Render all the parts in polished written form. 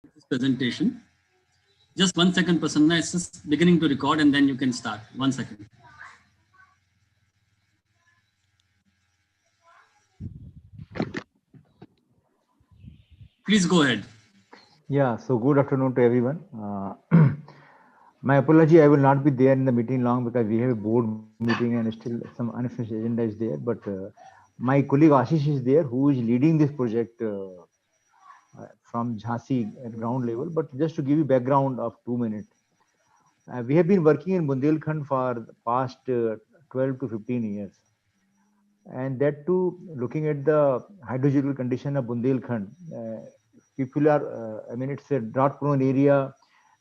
this presentation. Just 1 second, Prasanna. It's just beginning to record and then you can start. 1 second. Please go ahead. Yeah, so good afternoon to everyone. My apology, I will not be there in the meeting long because we have a board meeting and still some unfinished agenda is there. But my colleague Ashish is there who is leading this project from Jhansi at ground level. But just to give you background of 2 minutes, we have been working in Bundelkhand for the past 12 to 15 years. And that too, looking at the hydrological condition of Bundelkhand, people are, it's a drought prone area,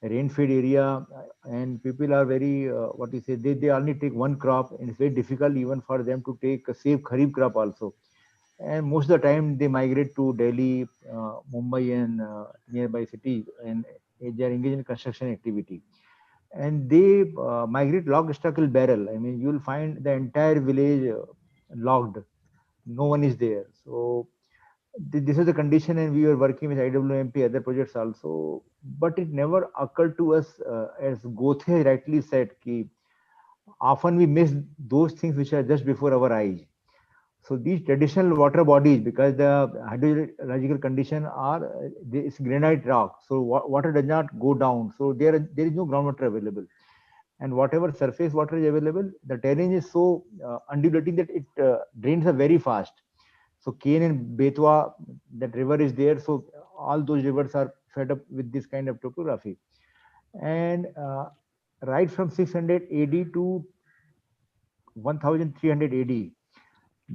a rain fed area, and people are very, what you say, they only take one crop, and it's very difficult even for them to take a safe Kharif crop also. And most of the time they migrate to Delhi, Mumbai, and nearby cities, and they are engaged in construction activity. And they migrate log structural barrel. I mean, you'll find the entire village logged, no one is there. So this is the condition, and we were working with IWMP other projects also, but it never occurred to us, as Gothe rightly said, ki often we miss those things which are just before our eyes. So these traditional water bodies, because the hydrological condition are it's granite rock, so water does not go down, so there is no groundwater available, and whatever surface water is available, the terrain is so undulating that it drains are very fast. So Kane and Betwa, that river is there. So all those rivers are fed up with this kind of topography. And right from 600 AD to 1300 AD,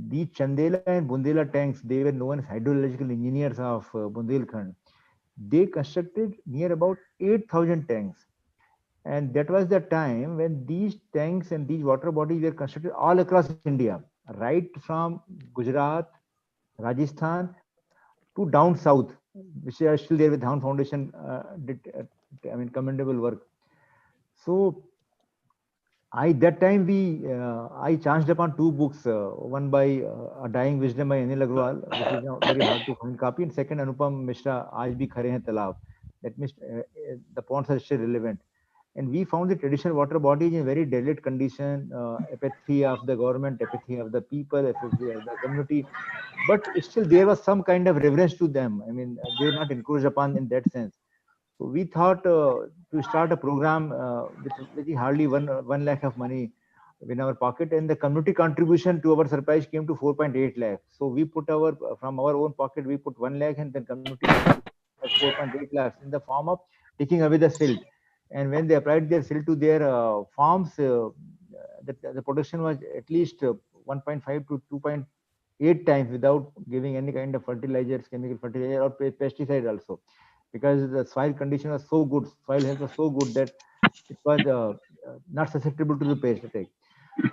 the Chandela and Bundela tanks, they were known as hydrological engineers of Bundelkhand. They constructed near about 8,000 tanks. And that was the time when these tanks and these water bodies were constructed all across India, right from Gujarat, Rajasthan to down south, which are still there with Down Foundation, commendable work. So that time I chanced upon two books, one by A Dying Wisdom by Anil Agrawal, which is now very hard to find copy, and second Anupam Mishra, Aaj Bhi Khare Hain Talab. That means the ponds are still relevant. And we found the traditional water bodies in very derelict condition, apathy of the government, apathy of the people, apathy of the community. But still, there was some kind of reverence to them. I mean, they were not encouraged upon in that sense. So we thought to start a program with very hardly one lakh of money in our pocket, and the community contribution to our surprise came to 4.8 lakh. So we put our from our own pocket we put 1 lakh, and then community contributed 4.8 lakhs in the form of taking away the silt. And when they applied their silt to their farms, the production was at least 1.5 to 2.8 times without giving any kind of fertilizers, chemical fertilizer or pesticide also, because the soil condition was so good, soil health was so good that it was not susceptible to the pest attack.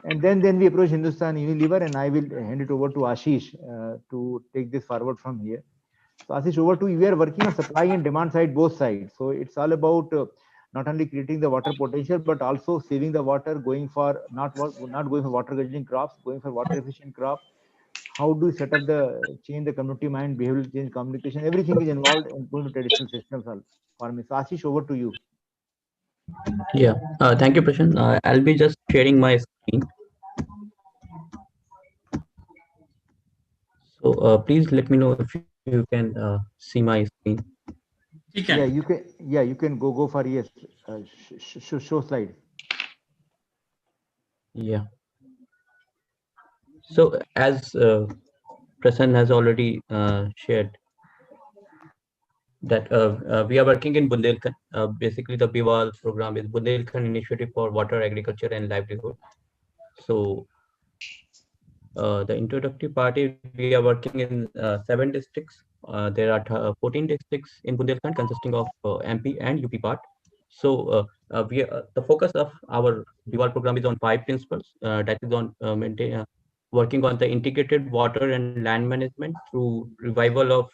And then we approached Hindustan Unilever, and I will hand it over to Ashish to take this forward from here. So Ashish, over to you. We are working on supply and demand side, both sides. So it's all about not only creating the water potential, but also saving the water, going for not going for water guzzling crops, going for water efficient crop. How do you set up the change the community mind, behavioral change, communication? Everything is involved, including traditional systems. For me, so Ashish, over to you. Yeah, thank you, Prashant. I'll be just sharing my screen. So please let me know if you can see my screen. You Yeah, can. you can. Yeah, you can go for yes. Show slide. Yeah. So as Prashant has already shared that we are working in Bundelkhand. Basically, the BIVAL program is Bundelkhand Initiative for Water, Agriculture and Livelihood. So the introductory part is we are working in 7 districts. There are 14 districts in Bundelkhand consisting of MP and UP part. So the focus of our BIVAL program is on 5 principles. That is on working on the integrated water and land management through revival of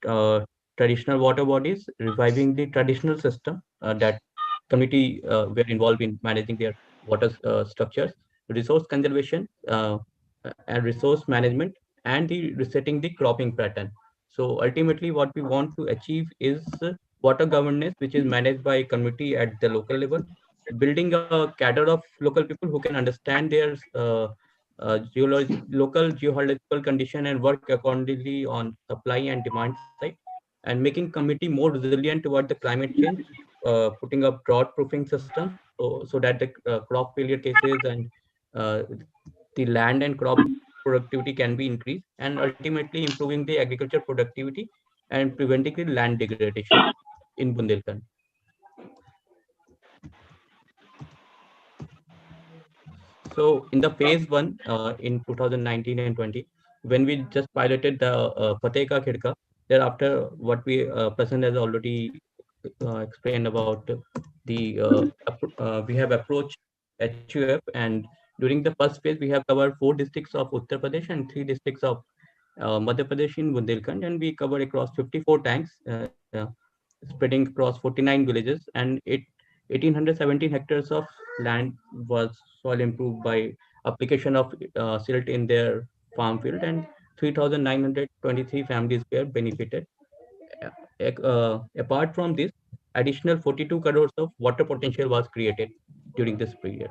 uh, traditional water bodies, reviving the traditional system that community were involved in managing their water structures, resource conservation, and resource management, and the resetting the cropping pattern. So ultimately, what we want to achieve is water governance, which is managed by committee at the local level, building a cadre of local people who can understand their local geological condition and work accordingly on supply and demand side, and making committee more resilient toward the climate change, putting up drought proofing systems so that the crop failure cases and uh, the land and crop productivity can be increased, and ultimately improving the agriculture productivity and preventing the land degradation in Bundelkhand. So in the phase one in 2019 and 20, when we just piloted the Fateh Ka Khidka, thereafter what we Prasanna has already explained about the we have approached HUF, and during the first phase we have covered 4 districts of Uttar Pradesh and 3 districts of Madhya Pradesh in Bundelkhand, and we covered across 54 tanks, spreading across 49 villages, and 1817 hectares of land was soil improved by application of silt in their farm field, and 3,923 families were benefited. Apart from this, additional 42 crores of water potential was created during this period.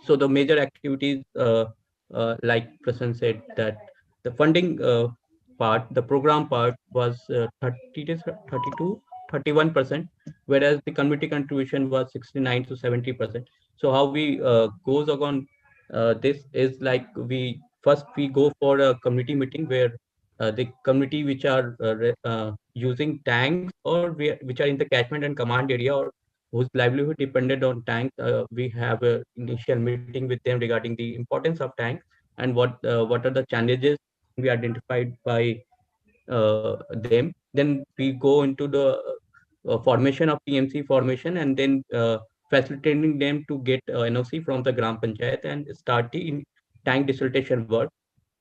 So the major activities, like Prasan said, that the funding part, the program part was 30 to 32, 31%, whereas the community contribution was 69 to 70%. So how we goes on this is like we go for a community meeting where the community which are using tanks or which are in the catchment and command area, or whose livelihood depended on tanks. We have an initial meeting with them regarding the importance of tanks and what are the challenges we identified by them. Then we go into the formation of PMC formation, and then facilitating them to get NOC from the Gram Panchayat and start the tank desiltation work.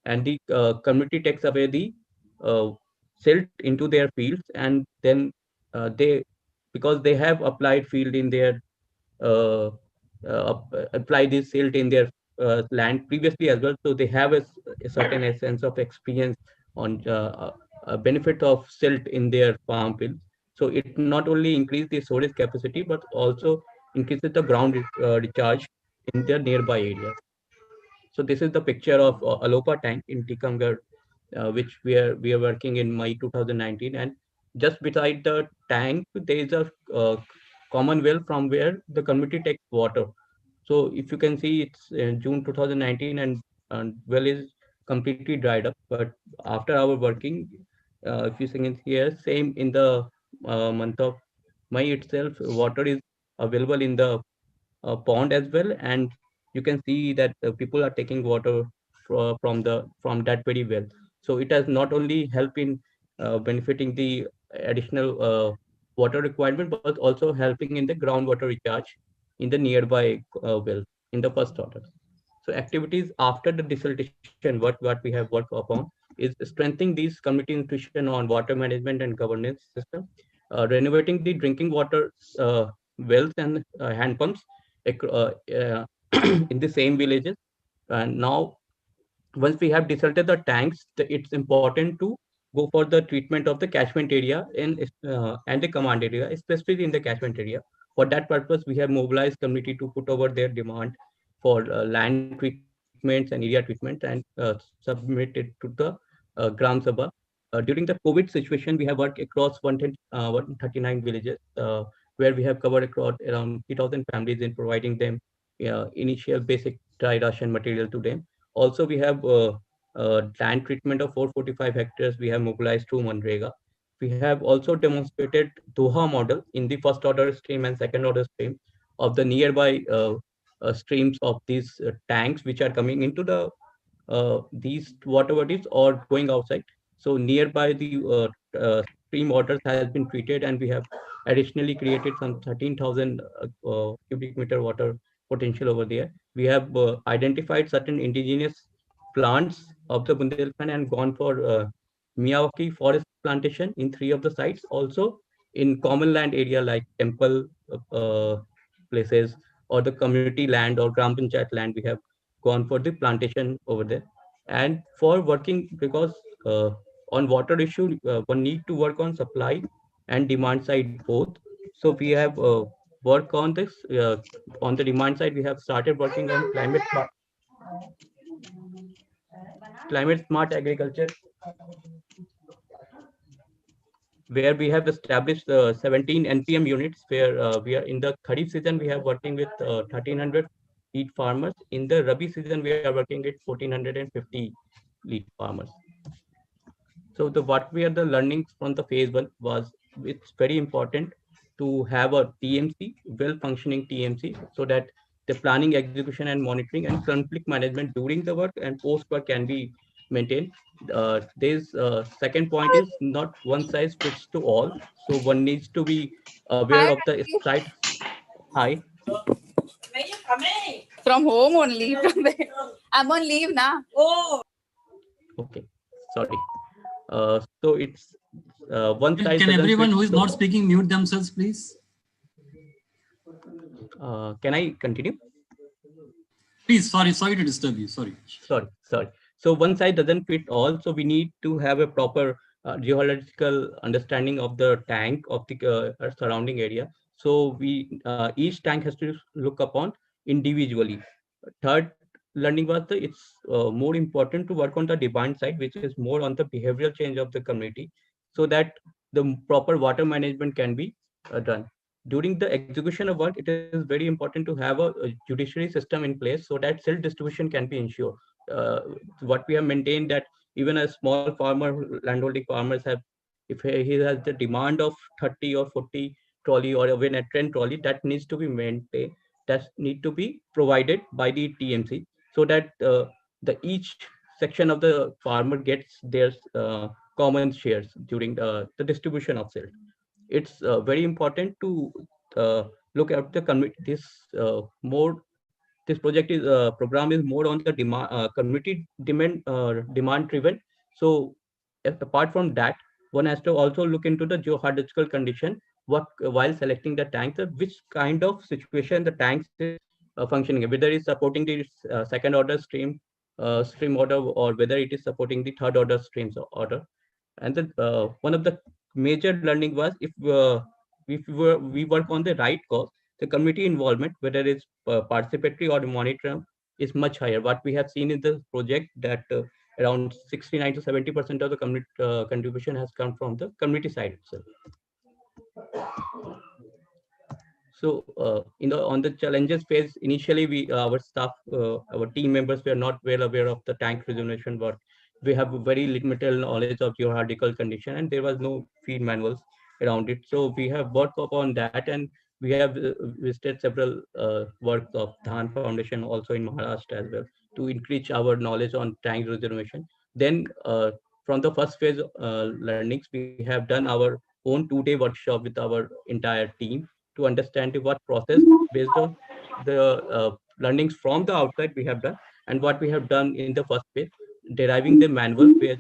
And the community takes away the uh, silt into their fields, and then they, because they have applied field in their uh, apply this silt in their land previously as well, so they have a certain essence of experience on benefit of silt in their farm fields. So it not only increases the storage capacity but also increases the ground recharge in their nearby areas. So this is the picture of Alopa tank in Tikamgarh, which we are working in May 2019. And just beside the tank, there is a common well from where the community takes water. So if you can see, it's in June 2019, and well is completely dried up. But after our working, if you see here, same in the month of May itself, water is available in the pond as well, and you can see that people are taking water from that very well. So it has not only helped in benefiting the additional water requirement, but also helping in the groundwater recharge in the nearby wells in the first order. So activities after the desiltation, what we have worked upon is strengthening these community nutrition on water management and governance system, renovating the drinking water wells and hand pumps in the same villages. And now, once we have desalted the tanks, it's important to go for the treatment of the catchment area and the command area, especially in the catchment area. For that purpose, we have mobilized community to put over their demand for land treatments and area treatments, and submit it to the Gram Sabha. During the COVID situation, we have worked across 139 villages, where we have covered across around 3,000 families in providing them initial basic dry ration material to them. Also, we have land treatment of 445 hectares we have mobilized through Manrega. We have also demonstrated Doha model in the first order stream and second order stream of the nearby streams of these tanks which are coming into these water bodies or going outside. So nearby the stream waters has been treated, and we have additionally created some 13,000 cubic meter water potential over there. We have identified certain indigenous plants of the Bundelkhand and gone for Miyawaki forest plantation in 3 of the sites. Also in common land area like temple places or the community land or Gram Panchayat land, we have gone for the plantation over there. And for working, because on water issue, one need to work on supply and demand side both. So we have work on this. On the demand side, we have started working on climate smart agriculture, where we have established 17 NPM units, where we are in the Kharif season, we are working with 1300 lead farmers. In the Rabi season, we are working with 1450 lead farmers. So what we are the learnings from the phase one was, it's very important to have a TMC, well functioning TMC, so that the planning, execution, and monitoring and conflict management during the work and post work can be maintained. This second point is not one size fits to all. So one needs to be aware Hi, of the site. Hi. from home only. From there. I'm on leave now. Okay. Sorry. So it's one size Can doesn't everyone fit who is to not all. speaking mute themselves, please? Can I continue? Please, sorry to disturb you. Sorry. Sorry. So one size doesn't fit all. So we need to have a proper geological understanding of the tank of the surrounding area. So we each tank has to look upon individually. Third learning was it's more important to work on the demand side, which is more on the behavioral change of the community, so that the proper water management can be done. During the execution of work, it is very important to have a judiciary system in place so that self distribution can be ensured. Uh, what we have maintained that even a small farmer, landholding farmers have, if he has the demand of 30 or 40 trolley or even a 10 trolley, that needs to be maintained, that need to be provided by the TMC, so that the each section of the farmer gets their common shares during the distribution of sales. It's very important to uh, look at the community. This project is program is more on the demand community demand driven. So apart from that, one has to also look into the geohydrological condition, what while selecting the tank, which kind of situation the tanks is functioning, whether it's supporting the second order stream order, or whether it is supporting the third order streams order. And then one of the major learning was, we work on the right cause, the community involvement, whether it's participatory or monitoring, is much higher. What we have seen in the project, that around 69 to 70% of the community contribution has come from the community side itself. So in the on the challenges phase, initially our staff, our team members were not well aware of the tank rejuvenation work. We have very limited knowledge of geological condition, and there was no field manuals around it. So we have worked upon that, and we have visited several works of Dhan Foundation also in Maharashtra as well, to increase our knowledge on tank rejuvenation. Then from the first phase learnings, we have done our own 2-day workshop with our entire team to understand what process, based on the learnings from the outside we have done, and what we have done in the first phase, deriving the manual, which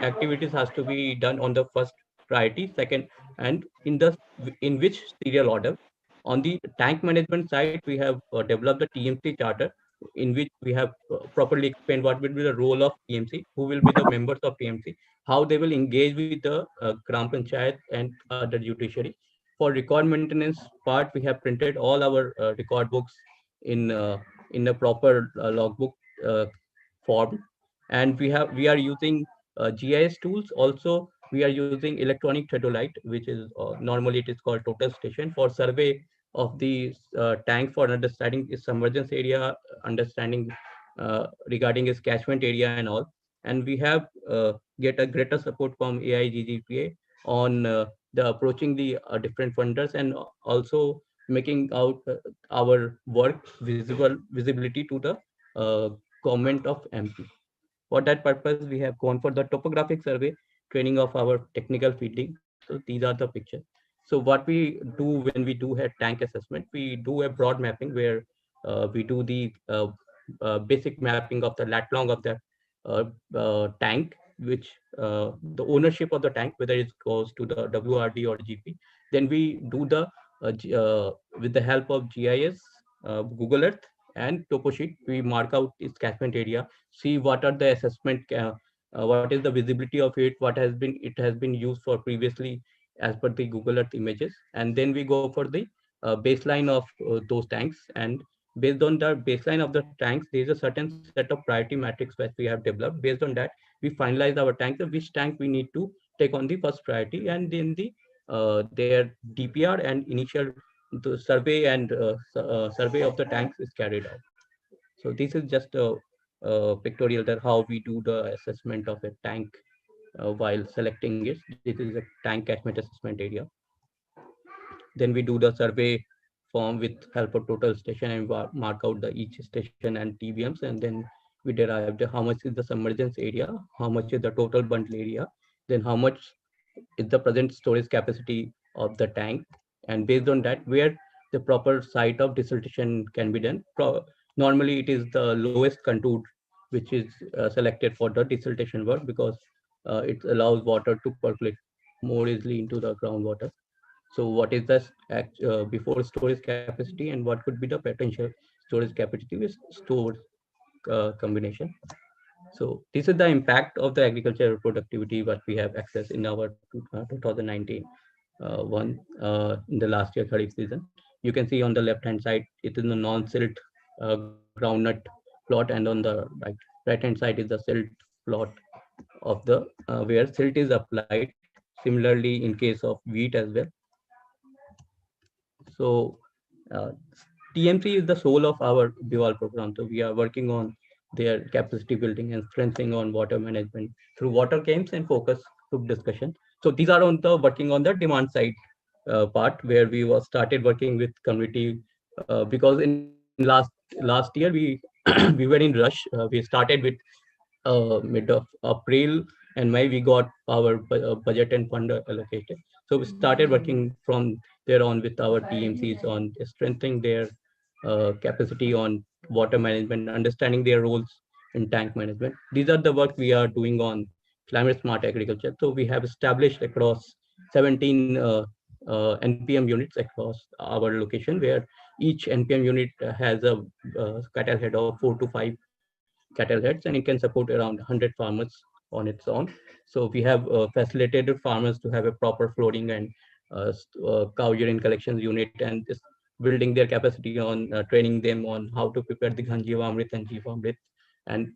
activities has to be done on the first priority, second, and in which serial order. On the tank management side, we have developed the TMC charter, in which we have properly explained what will be the role of TMC, who will be the members of TMC, how they will engage with the Gram Panchayat and other judiciary. For record maintenance part, we have printed all our record books in a proper logbook form, and we are using GIS tools. Also, we are using electronic theodolite, which is normally it is called total station, for survey of the tank, for understanding its submergence area, understanding regarding its catchment area and all. And we have get a greater support from AIGGPA on the approaching the different funders, and also making out our work visibility to the government of MP. For that purpose, we have gone for the topographic survey, training of our technical fielding. So these are the pictures. So what we do when we do a tank assessment, we do a broad mapping, where we do the basic mapping of the lat long of the tank, which the ownership of the tank, whether it goes to the WRD or GP. Then we do the with the help of GIS, Google Earth, and TopoSheet, we mark out its catchment area, see what are the assessment, what is the visibility of it, what has been used for previously as per the Google Earth images, and then we go for the baseline of those tanks. And based on the baseline of the tanks, there is a certain set of priority matrix that we have developed. Based on that, we finalize our tanks, which tank we need to take on the first priority, and then their DPR and initial the survey and survey of the tanks is carried out. So this is just a pictorial that how we do the assessment of a tank while selecting it. This is a tank catchment assessment area. Then we do the survey form with help of total station and mark out the each station and TBMs, and then we derive the how much is the submergence area, how much is the total bundle area, then how much is the present storage capacity of the tank, and based on that, where the proper site of desiltation can be done. Normally, it is the lowest contour which is selected for the desiltation work, because it allows water to percolate more easily into the groundwater. So what is the before storage capacity and what could be the potential storage capacity with stored combination. So this is the impact of the agricultural productivity what we have accessed in our 2019 in the last year Kharif season. You can see on the left hand side, it is the non-silt groundnut plot, and on the right hand side is the silt plot of the where silt is applied. Similarly, in case of wheat as well. So uh, TMC is the soul of our Bival program. So we are working on their capacity building and strengthening on water management through water games and focus group discussion. So these are on the working on the demand side part, where we was started working with community because in last year we we were in rush. We started with mid of April and May we got our budget and fund allocated. So we started working from there on with our TMCs on strengthening their capacity on water management, understanding their roles in tank management. These are the work we are doing on climate smart agriculture. So we have established across 17 NPM units across our location, where each NPM unit has a cattle head of 4 to 5 cattle heads, and it can support around 100 farmers on its own. So we have facilitated farmers to have a proper flooding and cow urine collections unit, and just building their capacity on training them on how to prepare the Ghanjivamrit and Jivamrit. And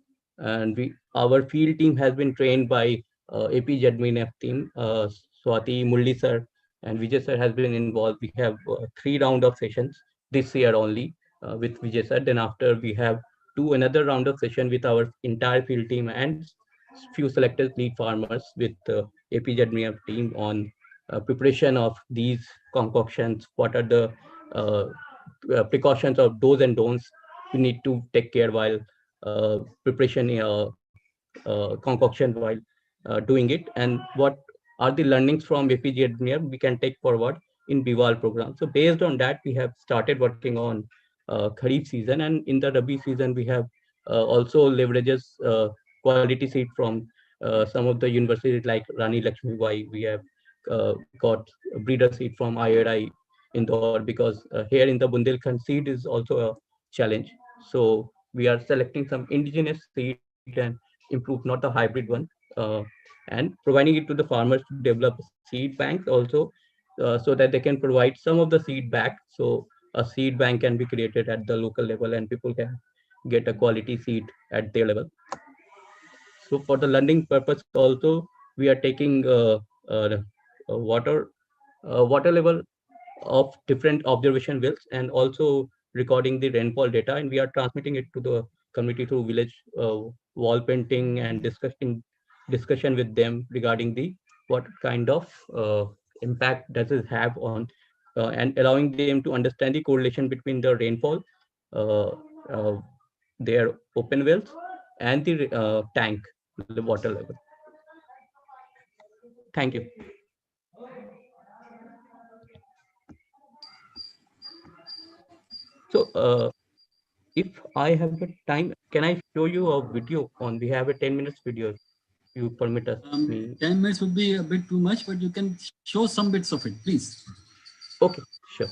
we our field team has been trained by AP Jadminef team, Swati Mulli sir and Vijay sir has been involved. We have 3 rounds of sessions this year only with Vijay sir. Then after we have another round of session with our entire field team and few selected lead farmers with AP Jadminef team on preparation of these concoctions. What are the uh, precautions of do's and don'ts we need to take care while preparation concoction while doing it, and what are the learnings from APG engineer we can take forward in Bival program. So based on that, we have started working on Kharif season, and in the Rabi season, we have also leverages quality seed from some of the universities like Rani Lakshmi Bai. We have got breeder seed from IRI Indore, because here in the Bundelkhand seed is also a challenge. So we are selecting some indigenous seed and improve, not the hybrid one, uh, and providing it to the farmers to develop seed banks also, so that they can provide some of the seed back. So a seed bank can be created at the local level and people can get a quality seed at their level. So for the learning purpose also, we are taking water level of different observation wells and also recording the rainfall data, and we are transmitting it to the community through village wall painting and discussion with them regarding the what kind of impact does it have on and allowing them to understand the correlation between the rainfall, uh, uh, their open wells and the tank the water level. Thank you. So if I have the time, can I show you a video on? We have a 10 minutes video. You permit us me. 10 minutes would be a bit too much, but you can show some bits of it, please. Okay, sure.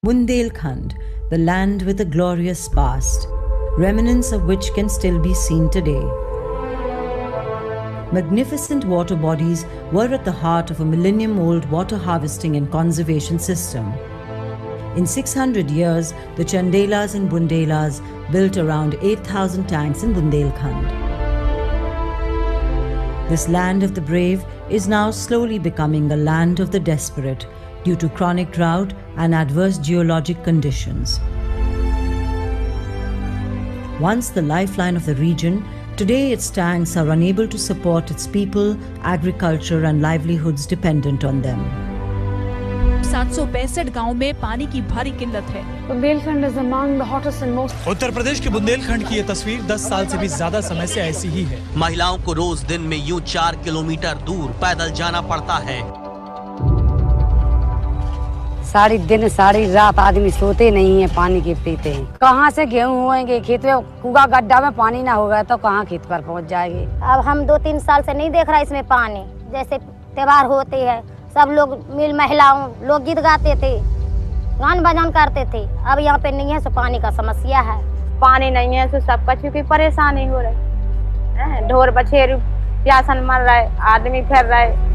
Bundelkhand, the land with a glorious past, remnants of which can still be seen today. Magnificent water bodies were at the heart of a millennium-old water harvesting and conservation system. In 600 years, the Chandelas and Bundelas built around 8,000 tanks in Bundelkhand. This land of the brave is now slowly becoming a land of the desperate due to chronic drought and adverse geologic conditions. Once the lifeline of the region, today its tanks are unable to support its people, agriculture and livelihoods dependent on them. 765 गांव में पानी की भारी किल्लत है। Bundelkhand is among the hottest and most. Uttar Pradesh के बुंदेलखंड की ये तस्वीर 10 साल से भी ज्यादा समय से ऐसी ही है। महिलाओं को रोज दिन में यूं 4 किलोमीटर दूर पैदल जाना पड़ता है। सारी दिन सारी रात आदमी सोते नहीं है, पानी के पीते हैं। कहाँ से गेहूँ होएंगे? खेत में कुआ गड्ढा में पानी ना होगा तो कहाँ खेत पर पहुँच जाएगी। अब हम 2-3 साल से नहीं देख रहा इसमें पानी। जैसे त्योहार होते हैं, सब लोग मिल महिलाओं लोग गीत गाते थे, गान बजान करते थे। अब यहाँ पे नहीं है, सो पानी का समस्या है। पानी नहीं है तो सब कछु की परेशानी हो रही है। ढोर बछेर प्यासन मर रहे, आदमी फिर रहे।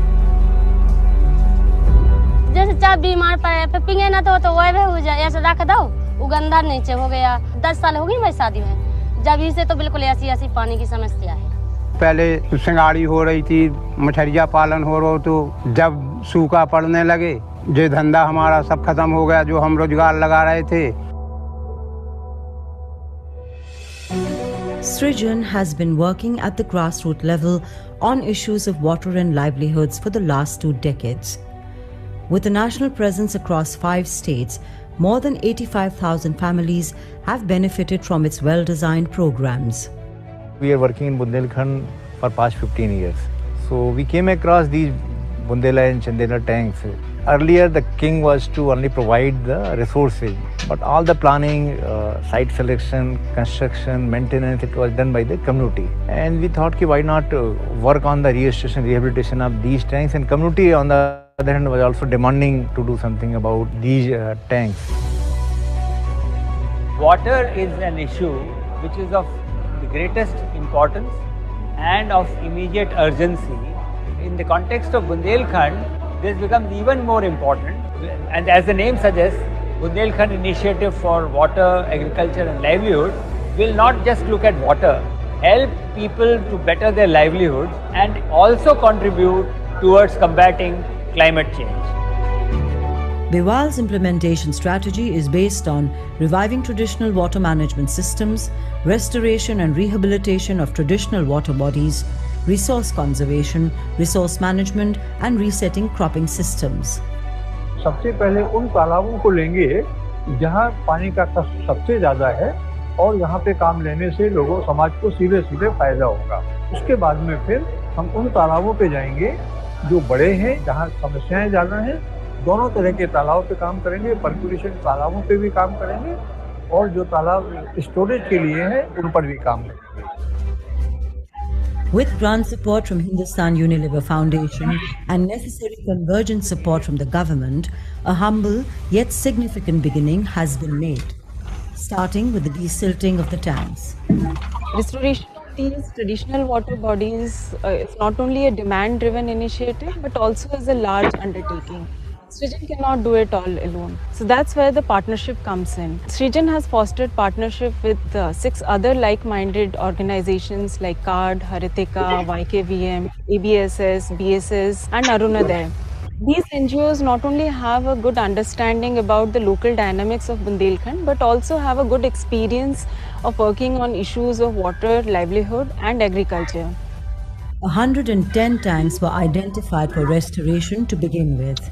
जैसे जब बीमार पड़े फिर पिए ना तो वह हो जाए, ऐसे रख दो वो गंदा नीचे हो गया। 10 साल हो गई मेरी शादी में, जब ही से तो बिल्कुल ऐसी पानी की समस्या है। पहले सिंगाड़ी हो रही थी, मछलिया पालन हो रहा, तो जब सूखा पड़ने लगे जो धंधा हमारा सब खत्म हो गया, जो हम रोजगार लगा रहे थे। Srijan has been working at the grassroots level on issues of water and livelihoods for the last 2 decades. With a national presence across 5 states, more than 85,000 families have benefited from its well-designed programs. We are working in Bundelkhand for past 15 years. So we came across these Bundela and Chandela tanks. Earlier the king was to only provide the resources, but all the planning, site selection, construction, maintenance, it was done by the community. And we thought, why not work on the restoration, rehabilitation of these tanks, and community on the other hand was also demanding to do something about these tanks. Water is an issue which is of the greatest importance and of immediate urgency. In the context of Bundelkhand, this becomes even more important. And as the name suggests, Bundelkhand Initiative for Water, Agriculture and Livelihood will not just look at water, help people to better their livelihoods and also contribute towards combating climate change. Biwal's implementation strategy is based on reviving traditional water management systems, restoration and rehabilitation of traditional water bodies, resource conservation, resource management and resetting cropping systems. सबसे पहले उन तालाबों को लेंगे जहां पानी का कष्ट सबसे ज्यादा है और यहां पे काम लेने से लोगों समाज को सीधे सीधे फायदा होगा। उसके बाद में फिर हम उन तालाबों पे जाएंगे जो बड़े हैं, जहां समस्याएं ज्यादा हैं। दोनों तरह के तालाबों पे काम करेंगे, पर्कुलेशन तालाबों पे भी काम करेंगे और जो तालाब स्टोरेज के लिए हैं उन पर भी काम करेंगे। With grant support from Hindustan Unilever Foundation and necessary convergent support from the government, a humble yet significant beginning has been made, starting with the desilting of the tanks. Restoration of these traditional water bodies is not only a demand-driven initiative but also is a large undertaking. Srijan cannot do it all alone. So that's where the partnership comes in. Srijan has fostered partnership with 6 other like-minded organizations like CARD, Haritika, YKVM, ABSS, BSS and Arunodaya. These NGOs not only have a good understanding about the local dynamics of Bundelkhand but also have a good experience of working on issues of water, livelihood and agriculture. 110 tanks were identified for restoration to begin with.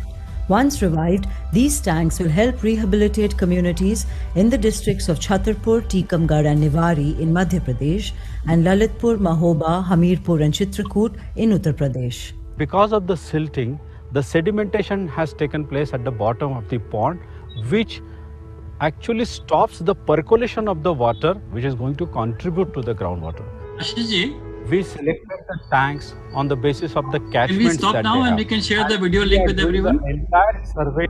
Once revived, these tanks will help rehabilitate communities in the districts of Chhatarpur, Tikamgarh and Niwari in Madhya Pradesh and Lalitpur, Mahoba, Hamirpur and Chitrakoot in Uttar Pradesh. Because of the silting, the sedimentation has taken place at the bottom of the pond, which actually stops the percolation of the water, which is going to contribute to the groundwater. Ashishji, we selected the tanks on the basis of the catchments. Can we stop now and we can share the video link with everyone? Entire survey.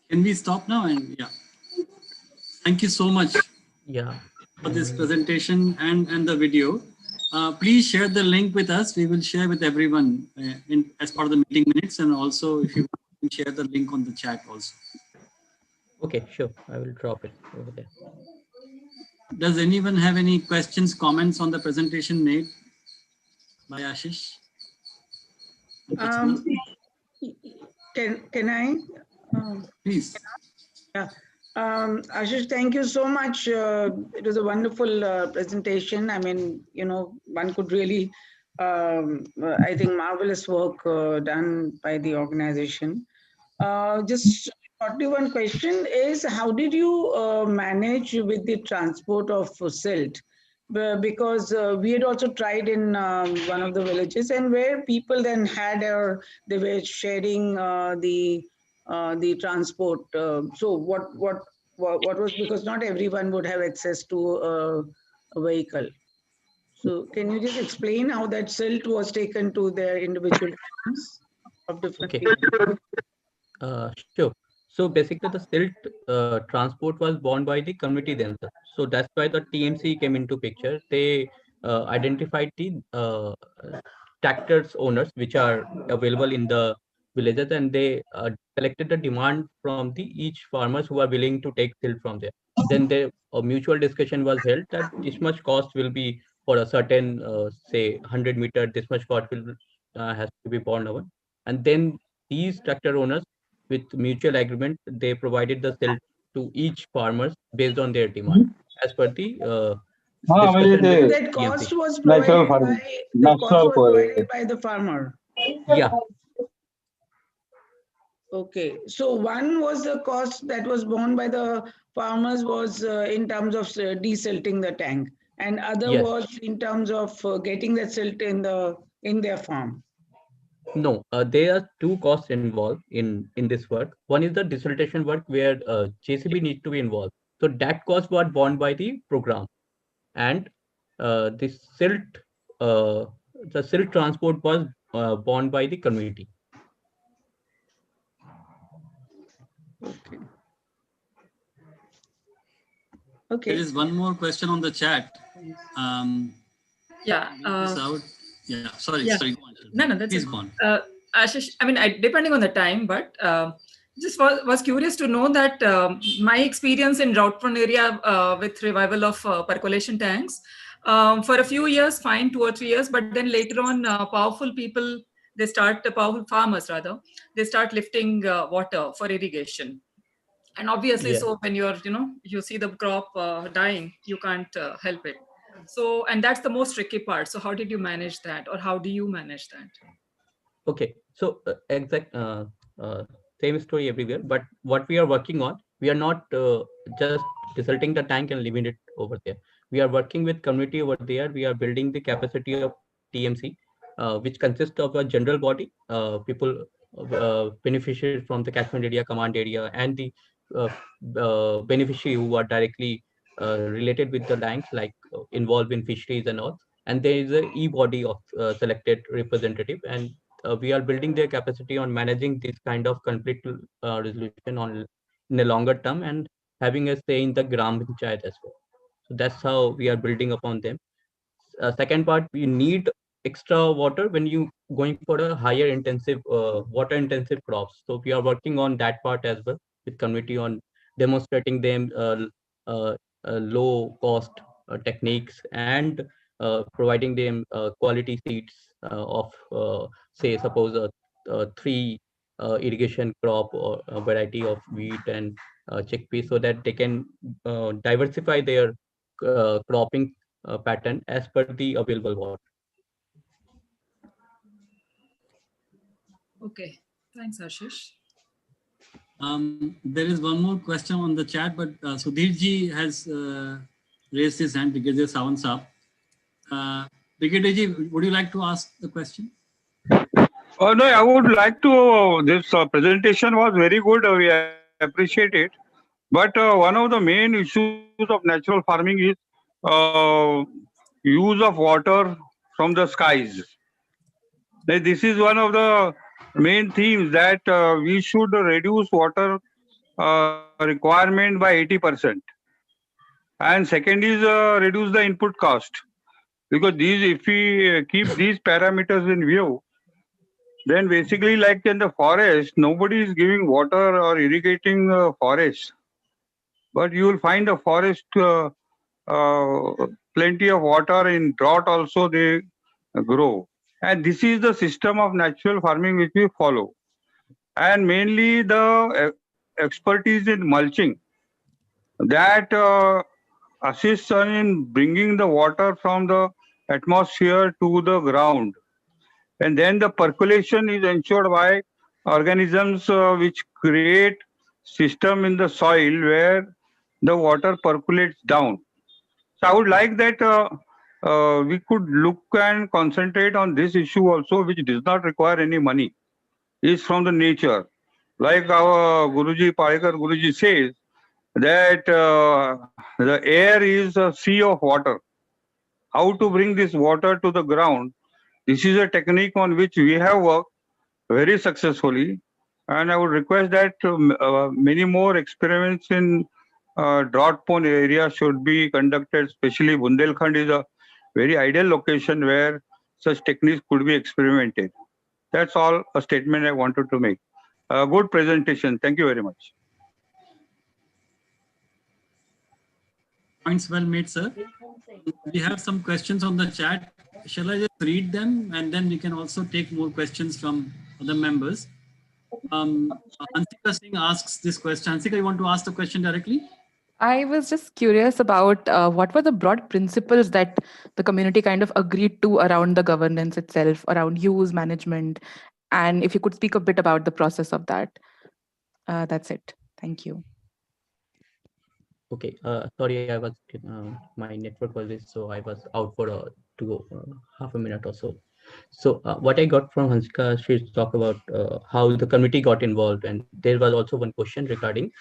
Can we stop now? And yeah, thank you so much. Yeah. For this presentation and the video. Please share the link with us. We will share with everyone as part of the meeting minutes, and also if you can share the link on the chat also. Okay, sure. I will drop it over there. Does anyone have any questions, comments on the presentation made by Ashish? Can I? Please. Yeah. Ashish, thank you so much. It was a wonderful presentation. I mean, you know, one could really, I think, marvelous work done by the organization. Just shortly, one question is, how did you manage with the transport of silt? Because we had also tried in one of the villages, and where people then had they were sharing the transport. So what was, because not everyone would have access to a vehicle. So can you just explain how that silt was taken to their individual farms of different people? Sure. So basically the silt transport was borne by the community themselves. So that's why the TMC came into picture. They identified the tractors owners which are available in the villages, and they collected the demand from the each farmers who are willing to take silt from there. Then a mutual discussion was held that this much cost will be for a certain say 100 meter, this much cost will has to be borne over. And then these tractor owners, with mutual agreement, they provided the silt to each farmers based on their demand as per the that cost was provided by the farmer. Yeah. Okay, so one was the cost that was borne by the farmers was in terms of desilting the tank, and other was in terms of getting that silt in their farm. No, there are two costs involved in this work. One is the desiltation work where JCB needs to be involved. So that cost was borne by the program, and the silt transport was borne by the community. Okay. There is one more question on the chat. Yeah. Sorry. Yeah. Sorry. Go on. No, that's Please go on. Ashish, I mean, depending on the time, but just was curious to know that my experience in drought-prone area with revival of percolation tanks, for a few years, fine, 2 or 3 years, but then later on, powerful farmers rather, they start lifting water for irrigation. And obviously, so when you're, you see the crop dying, you can't help it. So, and that's the most tricky part. So how did you manage that, or how do you manage that? Okay, so same story everywhere, but what we are working on, we are not just desilting the tank and leaving it over there. We are working with community over there. We are building the capacity of TMC, which consists of a general body, people beneficiaries from the catchment area, command area, and the beneficiary who are directly related with the tanks, like involved in fisheries and all. And there is a e-body of selected representative, and we are building their capacity on managing this kind of conflict resolution in the longer term, and having a say in the Gram Panchayat as well. So that's how we are building upon them. Second part, we need extra water when you going for a higher intensive water intensive crops. So we are working on that part as well with community on demonstrating them low cost techniques, and providing them quality seeds of say suppose a 3 irrigation crop or a variety of wheat and chickpea, so that they can diversify their cropping pattern as per the available water. Okay, thanks, Ashish. There is one more question on the chat, but Sudhir ji has raised his hand, Brigadier Sawan Saab. Brigadier ji, would you like to ask the question? No, I would like to. This presentation was very good. We appreciate it. But one of the main issues of natural farming is use of water from the skies. This is one of the main themes that we should reduce water requirement by 80%. And second is reduce the input cost, because if we keep these parameters in view, then basically like in the forest, nobody is giving water or irrigating forest. But you will find the forest plenty of water. In drought also they grow. And this is the system of natural farming which we follow. And mainly the expertise in mulching that assists in bringing the water from the atmosphere to the ground. And then the percolation is ensured by organisms which create system in the soil where the water percolates down. So I would like that we could look and concentrate on this issue also, which does not require any money, is from the nature. Like our Guruji, Parikar Guruji says, that the air is a sea of water. How to bring this water to the ground? This is a technique on which we have worked very successfully, and I would request that many more experiments in drought-prone areas should be conducted. Especially Bundelkhand is a very ideal location where such techniques could be experimented. That's all a statement I wanted to make. Good presentation. Thank you very much. Points well made, sir. We have some questions on the chat. Shall I just read them, and then we can also take more questions from other members? Hansika Singh asks this question. Hansika, you want to ask the question directly? I was just curious about what were the broad principles that the community kind of agreed to around the governance itself, around use management, and if you could speak a bit about the process of that. That's it. Thank you. Okay, sorry, I was my network was this, so I was out for half a minute or so. So what I got from Hansika, she talked about how the committee got involved, and there was also one question regarding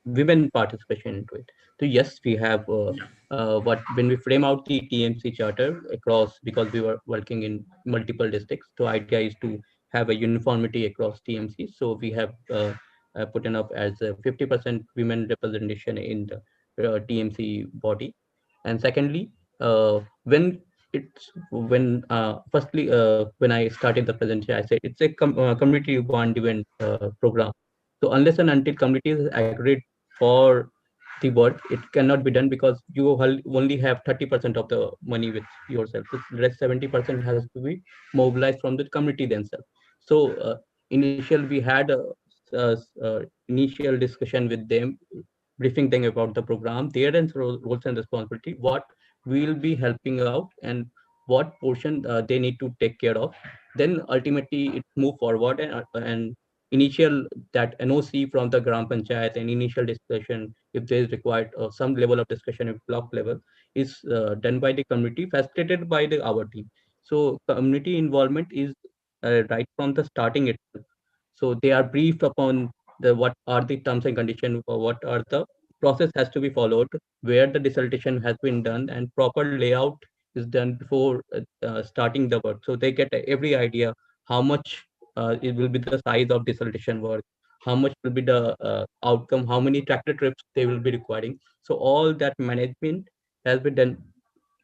women participation into it. So yes, we have when we frame out the TMC charter across, because we were working in multiple districts, so idea is to have a uniformity across TMC. So we have put up as a 50% women representation in the TMC body. And secondly, when I started the presentation, I said it's a community one event program. So unless and until communities agreed for the work, it cannot be done, because you only have 30% of the money with yourself. So the rest 70% has to be mobilized from the community themselves. So initially we had initial discussion with them, briefing them about the program, their roles and responsibility, what we'll be helping out, and what portion they need to take care of. Then ultimately it move forward, and initial that NOC from the Gram Panchayat and initial discussion, if there is required some level of discussion at block level, is done by the community, facilitated by our team. So community involvement is right from the starting itself. So they are briefed upon what are the terms and conditions, or what are the process has to be followed, where the dissertation has been done, and proper layout is done before starting the work. So they get every idea how much it will be the size of dissertation work, how much will be the outcome, how many tractor trips they will be requiring. So all that management has been done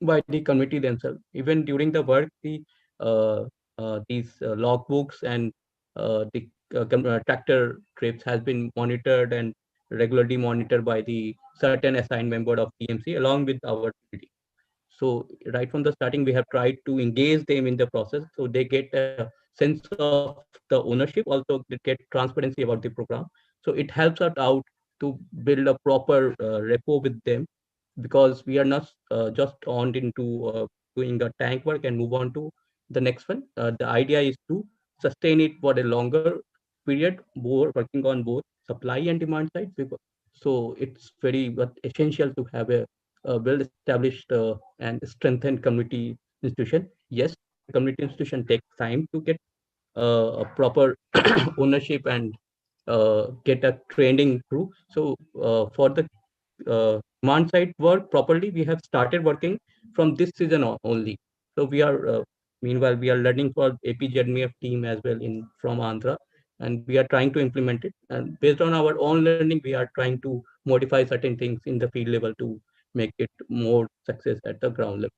by the committee themselves. Even during the work, these logbooks and the tractor trips has been monitored and regularly monitored by the certain assigned member of TMC along with our committee. So right from the starting, we have tried to engage them in the process, so they get a sense of the ownership, also they get transparency about the program. So it helps us out to build a proper rapport with them, because we are not just on into doing the tank work and move on to the next one. The idea is to sustain it for a longer period, more working on both supply and demand side. So it's very essential to have a well-established and strengthened community institution. Yes, community institution takes time to get a proper ownership and get a training through. So for the demand side work properly, we have started working from this season only. So we are meanwhile we are learning for APGMF team as well from Andhra. and we are trying to implement it. And based on our own learning, we are trying to modify certain things in the field level to make it more success at the ground level.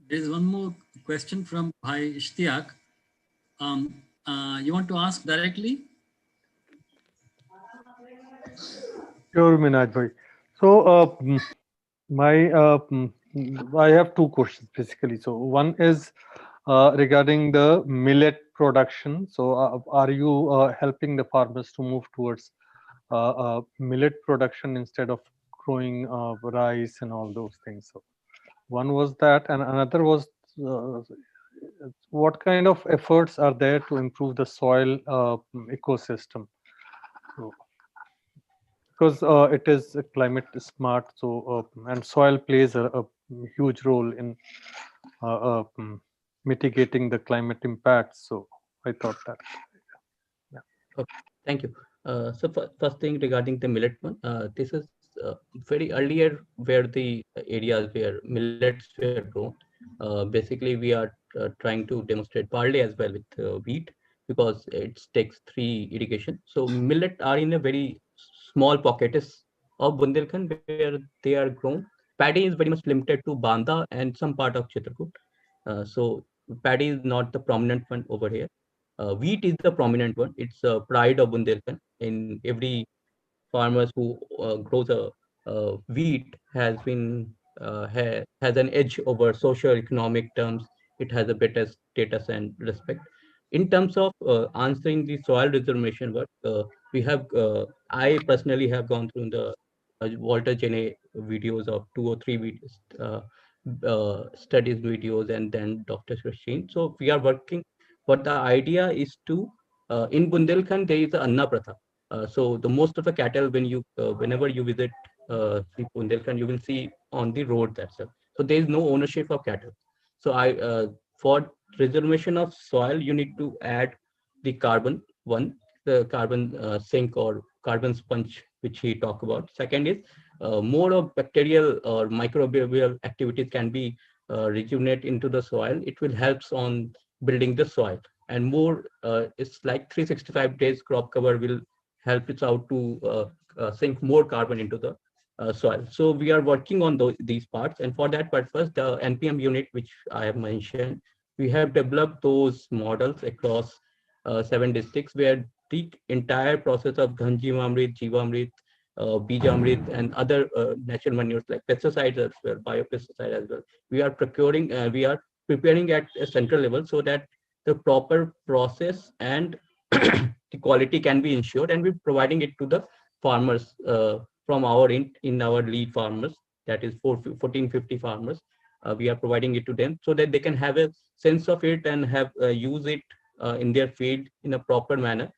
There's one more question from Bhai Ishtiaq. You want to ask directly? Sure, Minaj bhai. So I have two questions basically. So one is regarding the millet production. So are you helping the farmers to move towards millet production instead of growing rice and all those things? So one was that, and another was what kind of efforts are there to improve the soil ecosystem? So, because it is climate smart, so and soil plays a huge role in mitigating the climate impacts. So I thought that. Yeah. Okay, thank you. So first thing regarding the millet one, this is very earlier where the areas where millets were grown. Basically, we are trying to demonstrate barley as well with wheat because it takes 3 irrigation. So millet are in a very small pockets of Bundelkhand where they are grown. Paddy is very much limited to Banda and some part of Chitrakoot. So paddy is not the prominent one over here. Wheat is the prominent one. It's a pride of Bundelkhand. In every farmers who grows a wheat has been has an edge over socio-economic terms. It has a better status and respect. In terms of answering the soil reservation work, we have I personally have gone through the Walter Jenne videos of 2 or 3 videos, studies videos, and then Dr. Christine. So we are working. But the idea is to in Bundelkhand there is a Anna Pratha. So the most of the cattle, when you whenever you visit Bundelkhand, you will see on the road that's it. So there is no ownership of cattle. So I for reservation of soil, you need to add the carbon one, the carbon sink or carbon sponge, which he talked about. Second is more of bacterial or microbial activities can be rejuvenate into the soil. It will help on building the soil, and more it's like 365 days crop cover will help it out to sink more carbon into the soil. So we are working on these parts, and for that purpose, the NPM unit, which I have mentioned, we have developed those models across 7 districts where the entire process of Ghanjivamrit, Jivamrit, Bijamrit, and other natural manures like pesticides as well, biopesticide as well. We are procuring, we are preparing at a central level so that the proper process and the quality can be ensured, and we're providing it to the farmers from our in our lead farmers, that is 1450 farmers. We are providing it to them so that they can have a sense of it and have use it in their field in a proper manner.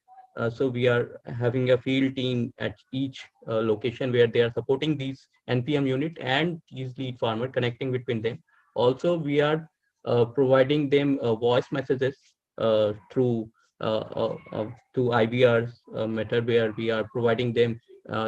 So we are having a field team at each location where they are supporting these NPM unit and these lead farmer, connecting between them. Also, we are providing them voice messages through IVR method, where we are providing them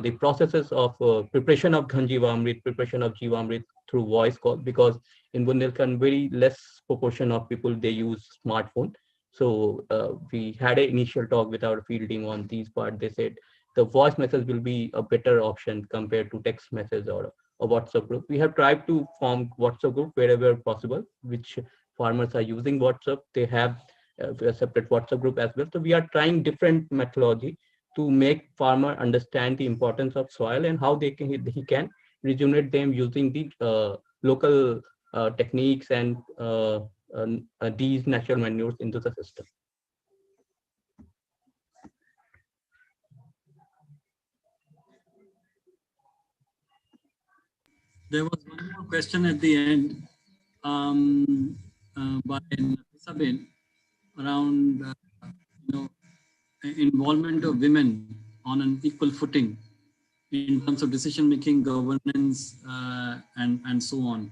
the processes of preparation of Ghanjivamrit, preparation of Jivamrit through voice call, because in Bundelkhand very less proportion of people they use smartphone. So we had an initial talk with our field team on these part. They said the voice message will be a better option compared to text message or a WhatsApp group. We have tried to form WhatsApp group wherever possible, which farmers are using WhatsApp. They have a separate WhatsApp group as well. So we are trying different methodology to make farmer understand the importance of soil and how he can rejuvenate them using the local techniques and these natural manures into the system. There was one more question at the end by Sabine around involvement of women on an equal footing in terms of decision making, governance, and so on,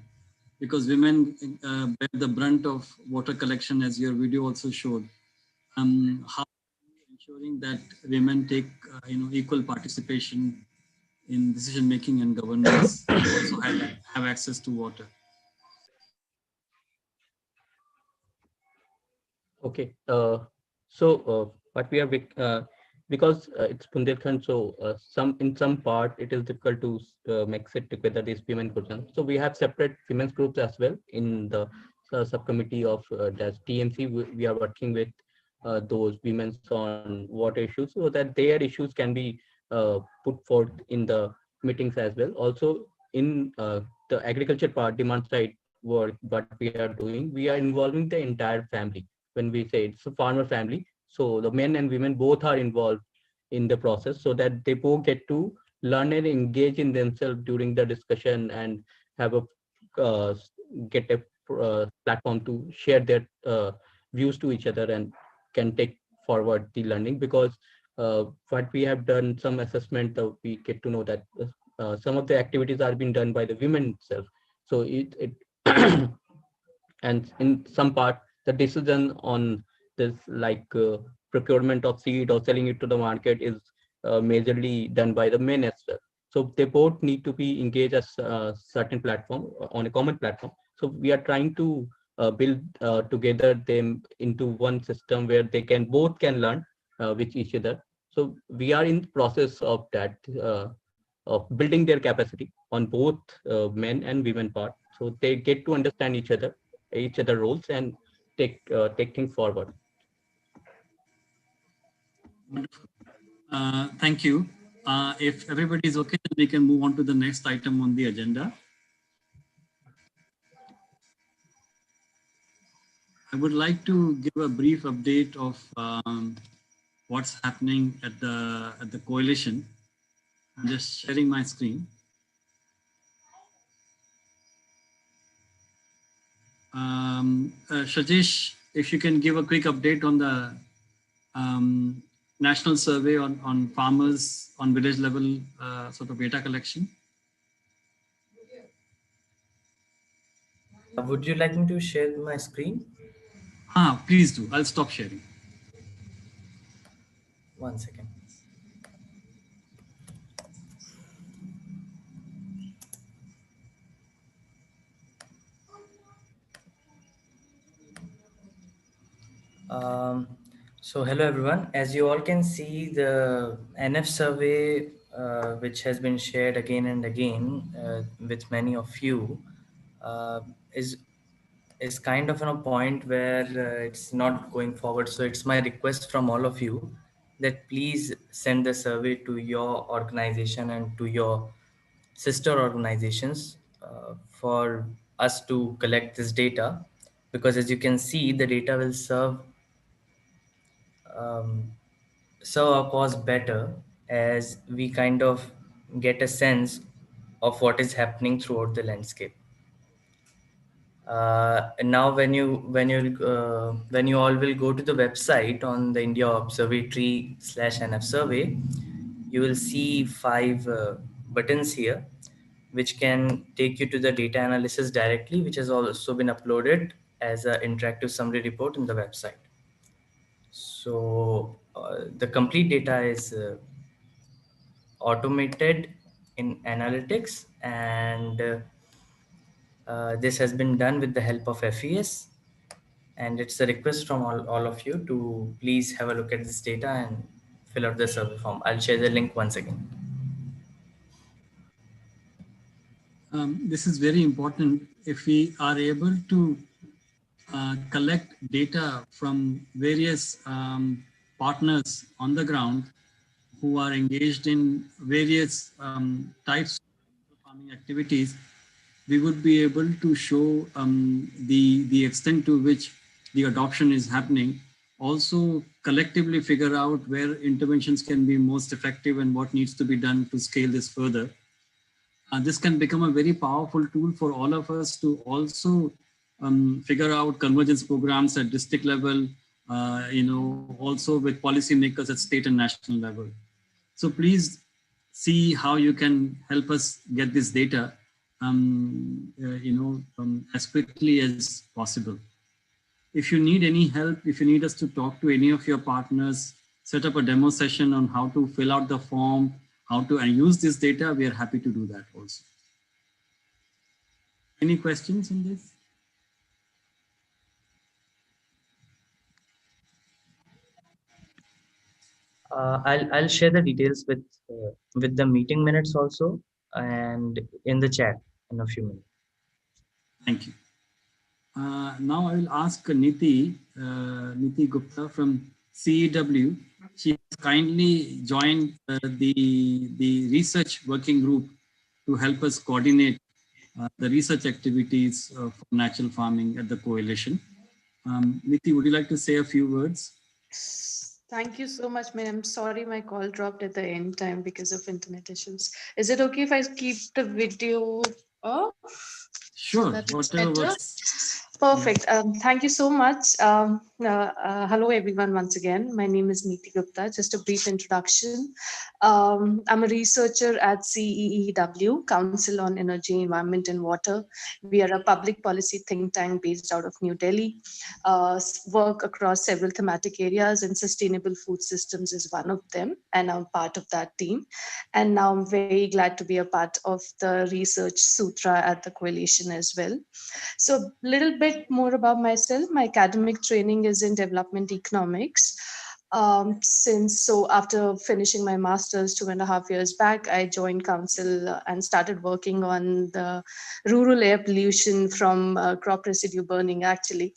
because women bear the brunt of water collection, as your video also showed. How ensuring that women take equal participation in decision making and governance, also have access to water? Okay. What we are because it's Bundelkhand, so in some part it is difficult to mix it together, these women groups. So we have separate women's groups as well in the subcommittee of that TMC. We are working with those women on water issues so that their issues can be put forth in the meetings as well. Also in the agriculture part, demand side work, what we are doing, we are involving the entire family. When we say it's a farmer family, so the men and women both are involved in the process so that they both get to learn and engage in themselves during the discussion and have a get a platform to share their views to each other and can take forward the learning. Because what we have done some assessment, we get to know that some of the activities are being done by the women itself. So it and in some part the decision on this, like procurement of seed or selling it to the market, is majorly done by the men as well. So they both need to be engaged as a certain platform, on a common platform. So we are trying to build together them into one system where they can both can learn with each other. So we are in the process of that, of building their capacity on both men and women part, so they get to understand each other roles and take things forward. Thank you. If everybody is okay, then we can move on to the next item on the agenda. I would like to give a brief update of what's happening at the coalition. I'm just sharing my screen. Shajesh, if you can give a quick update on the national survey on farmers on village level sort of data collection. Would you like me to share my screen? Please do. I'll stop sharing. 1 second. So hello everyone. As you all can see, the NF survey, which has been shared again and again with many of you, is kind of on a point where it's not going forward. So it's my request from all of you that please send the survey to your organization and to your sister organizations for us to collect this data, because as you can see, the data will serve our cause better as we kind of get a sense of what is happening throughout the landscape. And now when you all will go to the website on the India Observatory /NF survey, you will see 5 buttons here which can take you to the data analysis directly, which has also been uploaded as an interactive summary report in the website. So the complete data is automated in analytics, and this has been done with the help of FES. And it's a request from all of you to please have a look at this data and fill out the survey form. I'll share the link once again. This is very important. If we are able to collect data from various partners on the ground who are engaged in various types of farming activities, we would be able to show the extent to which the adoption is happening. Also collectively figure out where interventions can be most effective and what needs to be done to scale this further. This can become a very powerful tool for all of us to also figure out convergence programs at district level, also with policymakers at state and national level. So please see how you can help us get this data, as quickly as possible. If you need any help, if you need us to talk to any of your partners, set up a demo session on how to fill out the form, how to use this data, we are happy to do that also. Any questions on this? I'll share the details with the meeting minutes also, and in the chat in a few minutes. Thank you. Now I will ask Niti Gupta from CEW. She has kindly joined the research working group to help us coordinate the research activities for natural farming at the coalition. Niti, would you like to say a few words? Thank you so much, man. I'm sorry my call dropped at the end time because of internet issues. Is it okay if I keep the video off? Sure, whatever better. Works. Perfect. Thank you so much. Hello, everyone, once again. My name is Niti Gupta. Just a brief introduction. I'm a researcher at CEEW, Council on Energy, Environment and Water. We are a public policy think tank based out of New Delhi. Work across several thematic areas, and sustainable food systems is one of them. And I'm part of that team. And now I'm very glad to be a part of the Research Sutra at the coalition as well. So a little bit more about myself. My academic training is in development economics. After finishing my master's 2.5 years back, I joined council and started working on the rural air pollution from crop residue burning, actually.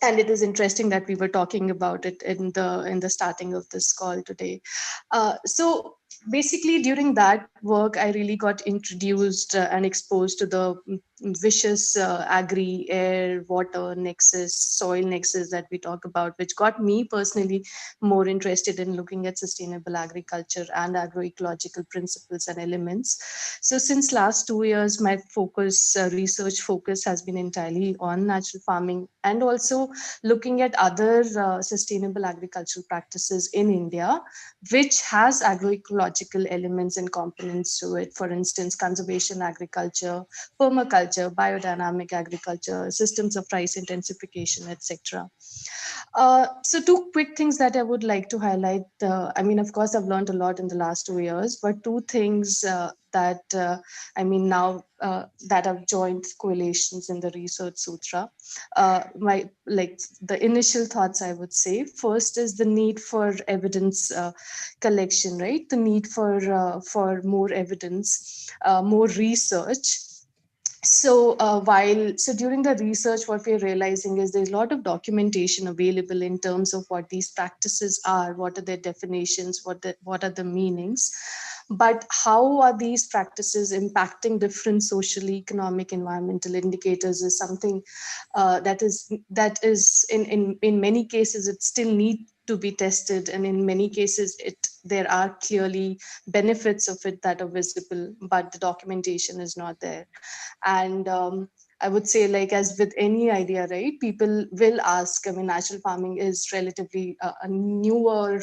And it is interesting that we were talking about it in the starting of this call today. So basically, during that work, I really got introduced and exposed to the vicious agri, air, water nexus, soil nexus that we talk about, which got me personally more interested in looking at sustainable agriculture and agroecological principles and elements. So since last 2 years, my research focus has been entirely on natural farming and also looking at other sustainable agricultural practices in India, which has agroecological elements and components to it. For instance, conservation agriculture, permaculture, biodynamic agriculture, systems of rice intensification, etc. So 2 quick things that I would like to highlight. Of course, I've learned a lot in the last 2 years, but 2 things that I've joined coalitions in the Research Sutra. The initial thoughts, I would say, first is the need for evidence collection, right? The need for more evidence, more research. So during the research, what we're realizing is there's a lot of documentation available in terms of what these practices are, what are their definitions, what are the meanings. But how are these practices impacting different social, economic, environmental indicators is something that is in many cases it still needs to be tested, and in many cases there are clearly benefits of it that are visible, but the documentation is not there. And I would say, like as with any idea, right, people will ask. Natural farming is relatively a newer.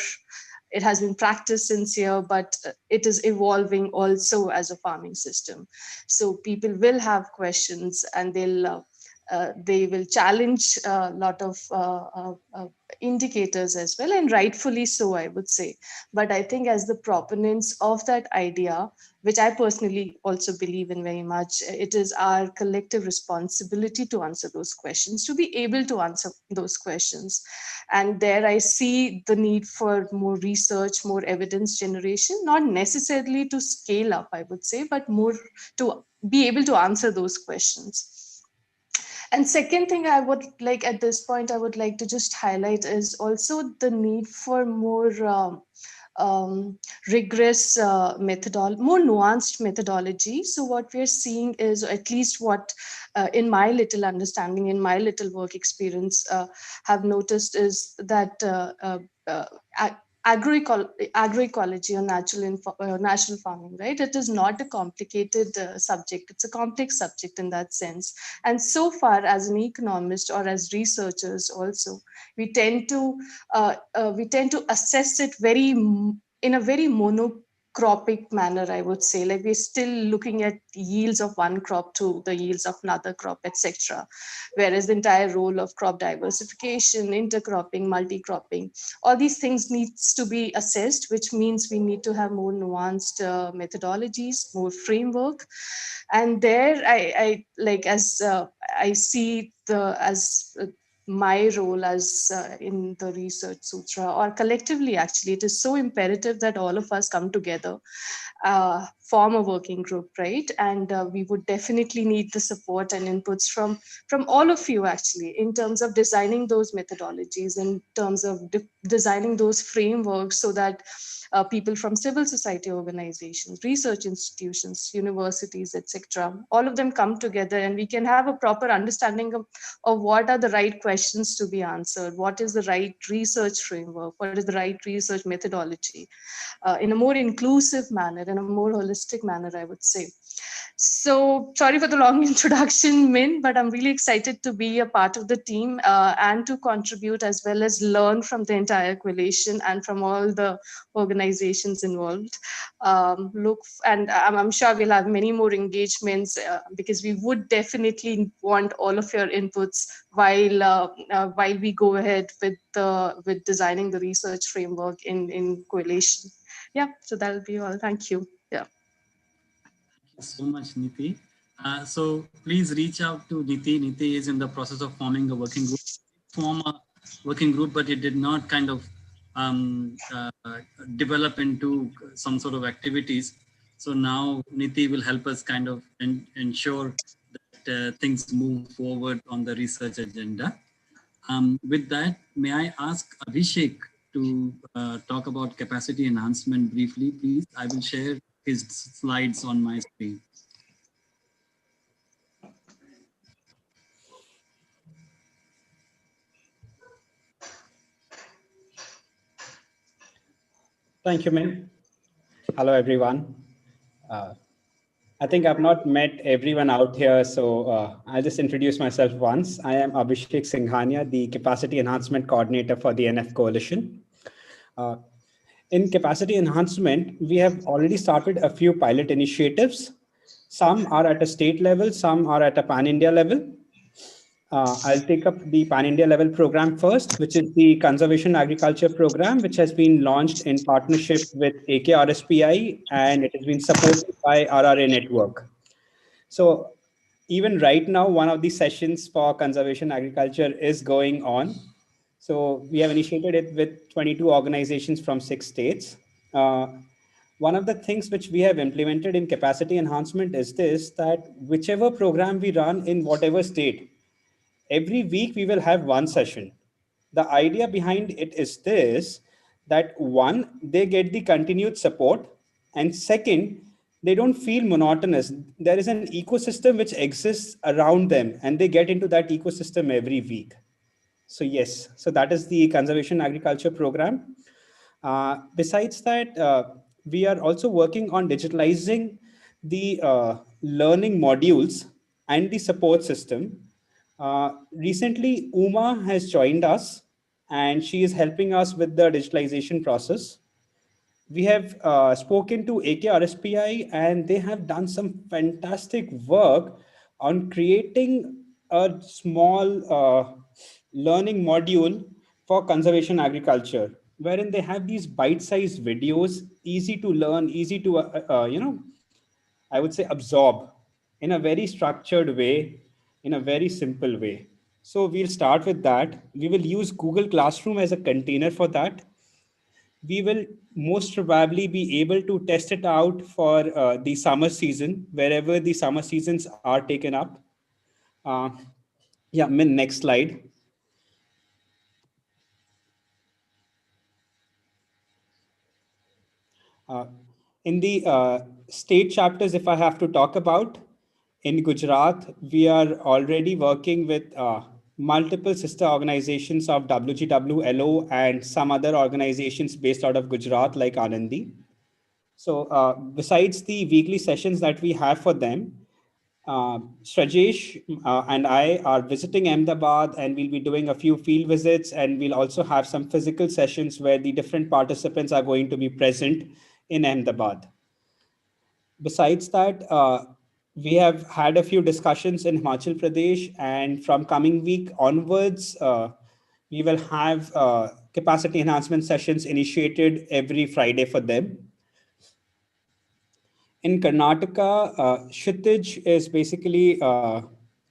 It has been practiced since here, but it is evolving also as a farming system. So people will have questions, and they will challenge a lot of indicators as well, and rightfully so, I would say. But I think as the proponents of that idea, which I personally also believe in very much, it is our collective responsibility to answer those questions, to be able to answer those questions. And there I see the need for more research, more evidence generation, not necessarily to scale up, I would say, but more to be able to answer those questions. And second thing I would like at this point, I would like to just highlight is also the need for more rigorous more nuanced methodology. So what we're seeing is, at least what in my little understanding, in my little work experience, have noticed is that agroecology or natural farming, right? It is not a complicated subject. It's a complex subject in that sense. And so far, as an economist or as researchers also, we tend to assess it in a very monocropic manner, I would say. Like we're still looking at yields of one crop to the yields of another crop, etc. Whereas the entire role of crop diversification, intercropping, multi-cropping, all these things needs to be assessed, which means we need to have more nuanced methodologies, more framework. And there I see my role as in the Research Sutra, or collectively, actually, it is so imperative that all of us come together, form a working group, right? And we would definitely need the support and inputs from all of you, actually, in terms of designing those methodologies, in terms of designing those frameworks, so that people from civil society organizations, research institutions, universities, etc., all of them come together, and we can have a proper understanding of what are the right questions to be answered, what is the right research framework, what is the right research methodology, in a more inclusive manner, in a more holistic manner, I would say. So sorry for the long introduction, Min, but I'm really excited to be a part of the team and to contribute, as well as learn from the entire coalition and from all the organizations involved. I'm sure we'll have many more engagements because we would definitely want all of your inputs while we go ahead with designing the research framework in coalition. Yeah, so that'll be all. Thank you. Yeah. Thank you so much, Niti. So please reach out to Niti. Niti is in the process of forming a working group. Form a working group, but it did not kind of develop into some sort of activities. So now Niti will help us kind of ensure that things move forward on the research agenda. With that, may I ask Abhishek to talk about capacity enhancement briefly, please? I will share his slides on my screen. Thank you, Min. Hello, everyone. I think I've not met everyone out here, so I'll just introduce myself once. I am Abhishek Singhania, the Capacity Enhancement Coordinator for the NF Coalition. In capacity enhancement, we have already started a few pilot initiatives. Some are at a state level, some are at a pan-India level. I'll take up the pan-India level program first, which is the Conservation Agriculture Program, which has been launched in partnership with AKRSPI, and it has been supported by RRA Network. So even right now, one of the sessions for conservation agriculture is going on. So we have initiated it with 22 organizations from 6 states. One of the things which we have implemented in capacity enhancement is this, that whichever program we run in whatever state, every week we will have one session. The idea behind it is this, that one, they get the continued support, and second, they don't feel monotonous. There is an ecosystem which exists around them, and they get into that ecosystem every week. So yes, so that is the Conservation Agriculture Program. Besides that, we are also working on digitalizing the learning modules and the support system. Recently, Uma has joined us, and she is helping us with the digitalization process. We have spoken to AKRSPI, and they have done some fantastic work on creating a small learning module for conservation agriculture, wherein they have these bite-sized videos, easy to learn, easy to, I would say absorb in a very structured way, in a very simple way. So we'll start with that. We will use Google Classroom as a container for that. We will most probably be able to test it out for the summer season, wherever the summer seasons are taken up. Yeah, Min, next slide. In the state chapters, if I have to talk about, in Gujarat, we are already working with multiple sister organizations of WGW, and some other organizations based out of Gujarat, like Anandi. So besides the weekly sessions that we have for them, Srajesh and I are visiting Ahmedabad, and we'll be doing a few field visits, and we'll also have some physical sessions where the different participants are going to be present in Ahmedabad. Besides that, we have had a few discussions in Himachal Pradesh, and from coming week onwards, we will have capacity enhancement sessions initiated every Friday for them. In Karnataka, Kshitij is basically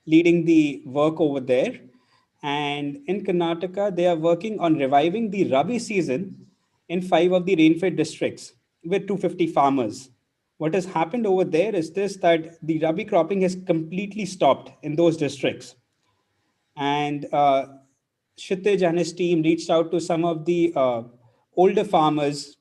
leading the work over there. And in Karnataka, they are working on reviving the Rabi season in 5 of the rain-fed districts with 250 farmers. What has happened over there is this, that the Rabi cropping has completely stopped in those districts. And Kshitij and his team reached out to some of the older farmers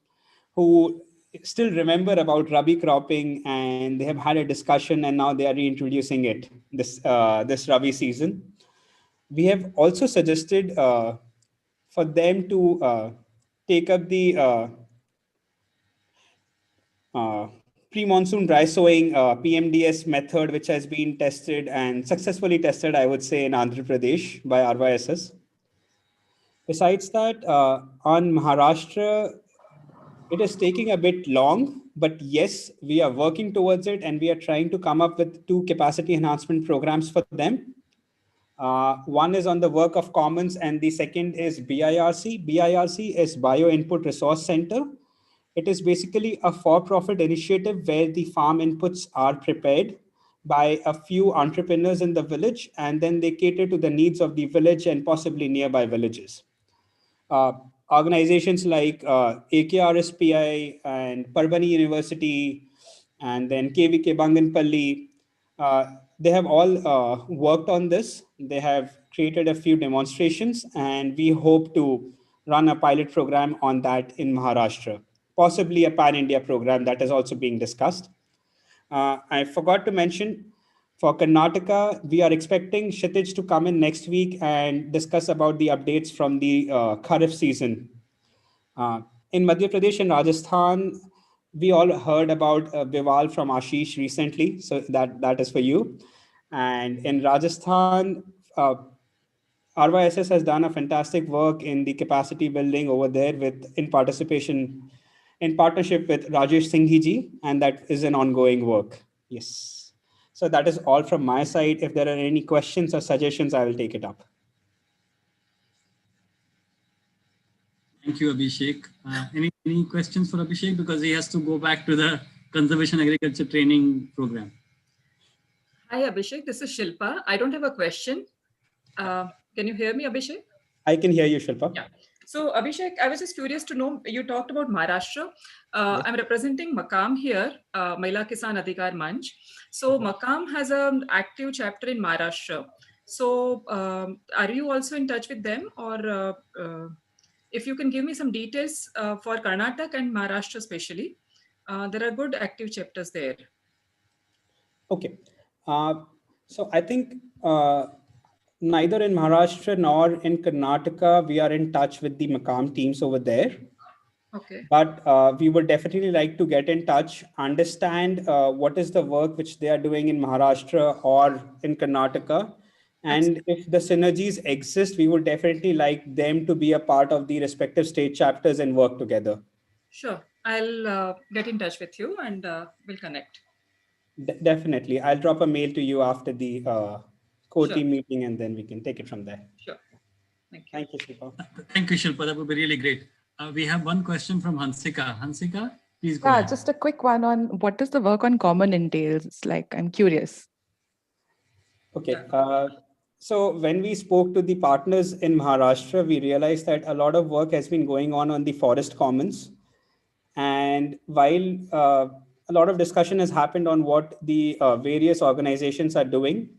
who still remember about Rabi cropping, and they have had a discussion, and now they are reintroducing it this Rabi season. We have also suggested for them to take up the pre-monsoon dry sowing PMDS method, which has been tested and successfully tested, I would say, in Andhra Pradesh by RYSS. Besides that, on Maharashtra, it is taking a bit long, but yes, we are working towards it, and we are trying to come up with 2 capacity enhancement programs for them. One is on the work of commons, and the second is BIRC. BIRC is Bio Input Resource Center. It is basically a for-profit initiative where the farm inputs are prepared by a few entrepreneurs in the village, and then they cater to the needs of the village and possibly nearby villages. Organizations like AKRSPI and Parbhani University, and then KVK Banganpalli, they have all worked on this. They have created a few demonstrations, and we hope to run a pilot program on that in Maharashtra, possibly a pan-India program that is also being discussed. I forgot to mention, for Karnataka, we are expecting Kshitij to come in next week and discuss about the updates from the Kharif season. In Madhya Pradesh and Rajasthan, we all heard about Biwal from Ashish recently, so that is for you. And in Rajasthan, RYSS has done a fantastic work in the capacity building over there in partnership with Rajesh Singhi ji, and that is an ongoing work. Yes. So that is all from my side. If there are any questions or suggestions, I will take it up. Thank you, Abhishek. Any questions for Abhishek? Because he has to go back to the Conservation Agriculture Training Program. Hi, Abhishek. This is Shilpa. I don't have a question. Can you hear me, Abhishek? I can hear you, Shilpa. Yeah. So, Abhishek, I was just curious to know, you talked about Maharashtra. I'm representing Makam here, Mahila Kisan Adhikar Manch. So, Makam has an active chapter in Maharashtra. So, are you also in touch with them? Or if you can give me some details for Karnataka and Maharashtra especially, there are good active chapters there. Okay. So, I think neither in Maharashtra nor in Karnataka, we are in touch with the Makam teams over there. Okay. But we would definitely like to get in touch, understand what is the work which they are doing in Maharashtra or in Karnataka. And if the synergies exist, we would definitely like them to be a part of the respective state chapters and work together. Sure. I'll get in touch with you and we'll connect. Definitely. I'll drop a mail to you after the core Sure. team meeting, and then we can take it from there. Sure. Thank you. Thank you, Shilpa. Thank you, Shilpa. That would be really great. We have one question from Hansika. Hansika, please go Yeah, ahead. just a quick one on what does the work on common entails? It's like, I'm curious. Okay. So when we spoke to the partners in Maharashtra, we realized that a lot of work has been going on the forest commons. And while a lot of discussion has happened on what the various organizations are doing,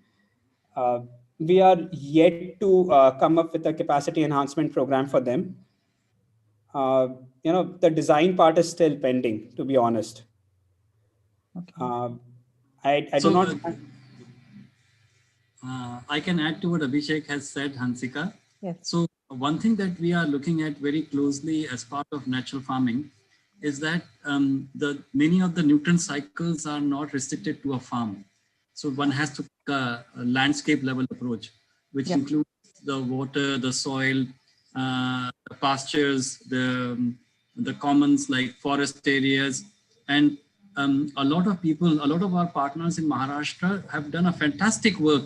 we are yet to come up with a capacity enhancement program for them. The design part is still pending, to be honest. I do not. I can add to what Abhishek has said, Hansika. Yes. So one thing that we are looking at very closely as part of natural farming is that many of the nutrient cycles are not restricted to a farm. So one has to take a landscape level approach, which includes the water, the soil, the pastures, the commons like forest areas. And a lot of people, a lot of our partners in Maharashtra have done a fantastic work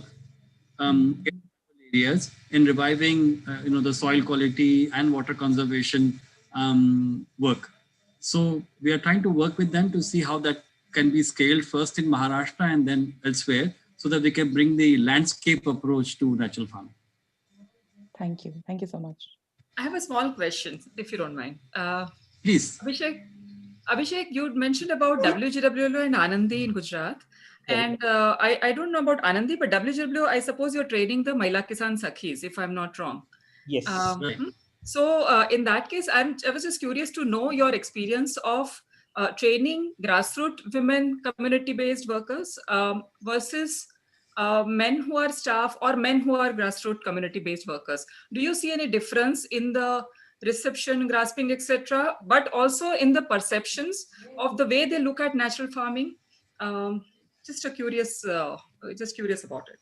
in areas in reviving the soil quality and water conservation work. So we are trying to work with them to see how that can be scaled first in Maharashtra and then elsewhere, so that we can bring the landscape approach to natural farming. Thank you. Thank you so much. I have a small question, if you don't mind. Please. Abhishek, you mentioned about WGWLO and Anandi in Gujarat. And I don't know about Anandi, but WGWLO, I suppose you're training the Mahila Kisan Sakhis, if I'm not wrong. Yes. So in that case, I was just curious to know your experience of training grassroots women community-based workers versus men who are staff or men who are grassroots community-based workers. Do you see any difference in the reception, grasping, etc., but also in the perceptions of the way they look at natural farming? Just curious about it.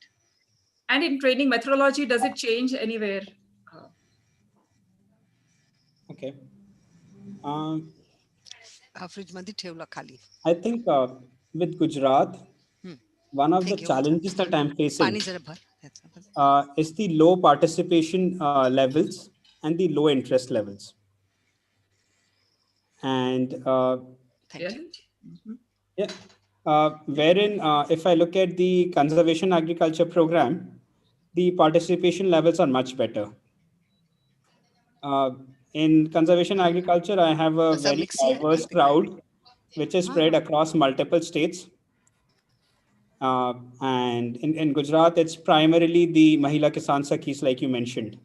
And in training methodology, does it change anywhere? Okay. I think with Gujarat, one of the challenges that I'm facing is the low participation levels and the low interest levels. And wherein if I look at the conservation agriculture program, the participation levels are much better. In conservation agriculture, I have a very diverse crowd, which is spread across multiple states. And in Gujarat, it's primarily the Mahila Kisan Sakhis, like you mentioned.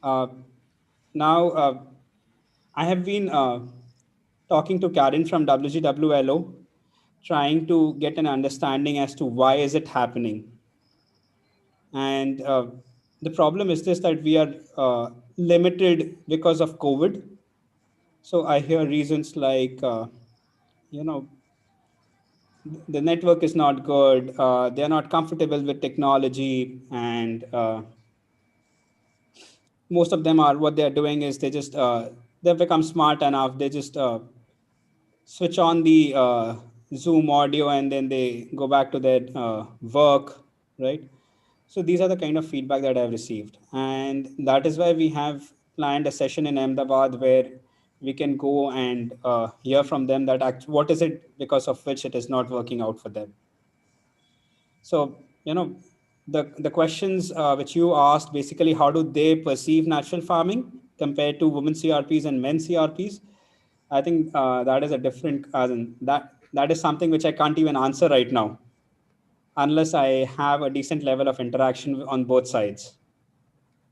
Now, I have been talking to Karen from WGWLO, trying to get an understanding as to why is it happening. And the problem is this, that we are limited because of COVID. So I hear reasons like, the network is not good, they're not comfortable with technology, and most of them are, what they're doing is they just, they've become smart enough, they just switch on the Zoom audio and then they go back to their work, right? So these are the kind of feedback that I've received. And that is why we have planned a session in Ahmedabad where we can go and hear from them that what is it because of which it is not working out for them. So, the questions which you asked, basically, how do they perceive natural farming compared to women CRPs and men CRPs? I think that is a different, that is something which I can't even answer right now, unless I have a decent level of interaction on both sides.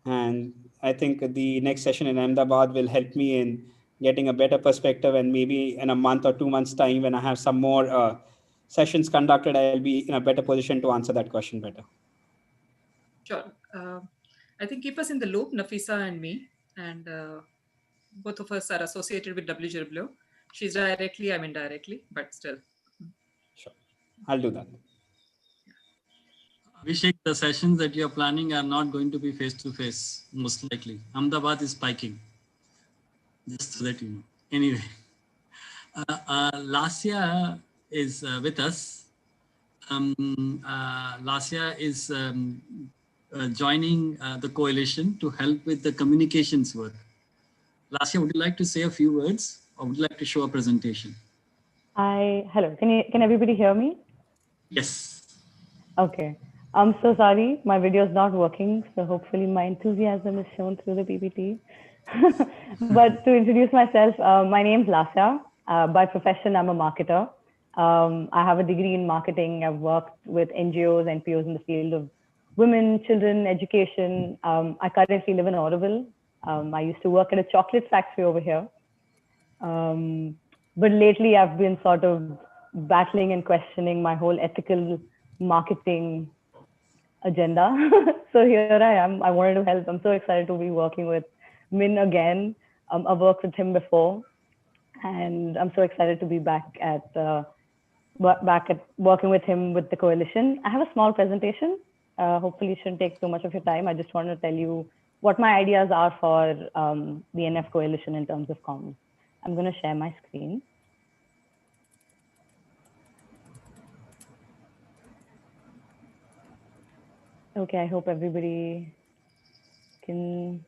And I think the next session in Ahmedabad will help me in getting a better perspective, and maybe in a month or 2 months' time, when I have some more sessions conducted, I'll be in a better position to answer that question better. Sure. I think keep us in the loop, Nafisa and me, and both of us are associated with WGWLO. She's directly, I'm indirectly, but still. Sure, I'll do that. Abhishek, the sessions that you're planning are not going to be face-to-face, most likely. Ahmedabad is spiking, just so that you know. Anyway, Lasya is with us. Lasya is joining the coalition to help with the communications work. Lasya, would you like to say a few words, or would you like to show a presentation? Hello, can everybody hear me? Yes. Okay. I'm so sorry, my video is not working, so hopefully my enthusiasm is shown through the PPT. But to introduce myself, my name is Lasya. By profession, I'm a marketer. I have a degree in marketing. I've worked with NGOs, NPOs in the field of women, children, education. I currently live in Auroville. I used to work at a chocolate factory over here. But lately I've been sort of battling and questioning my whole ethical marketing agenda. So here I am. I wanted to help. I'm so excited to be working with Min again. I've worked with him before, and I'm so excited to be back at working with him with the coalition. I have a small presentation. Hopefully it shouldn't take too much of your time. I just want to tell you what my ideas are for the NF coalition in terms of comms. I'm going to share my screen. Okay, I hope everybody can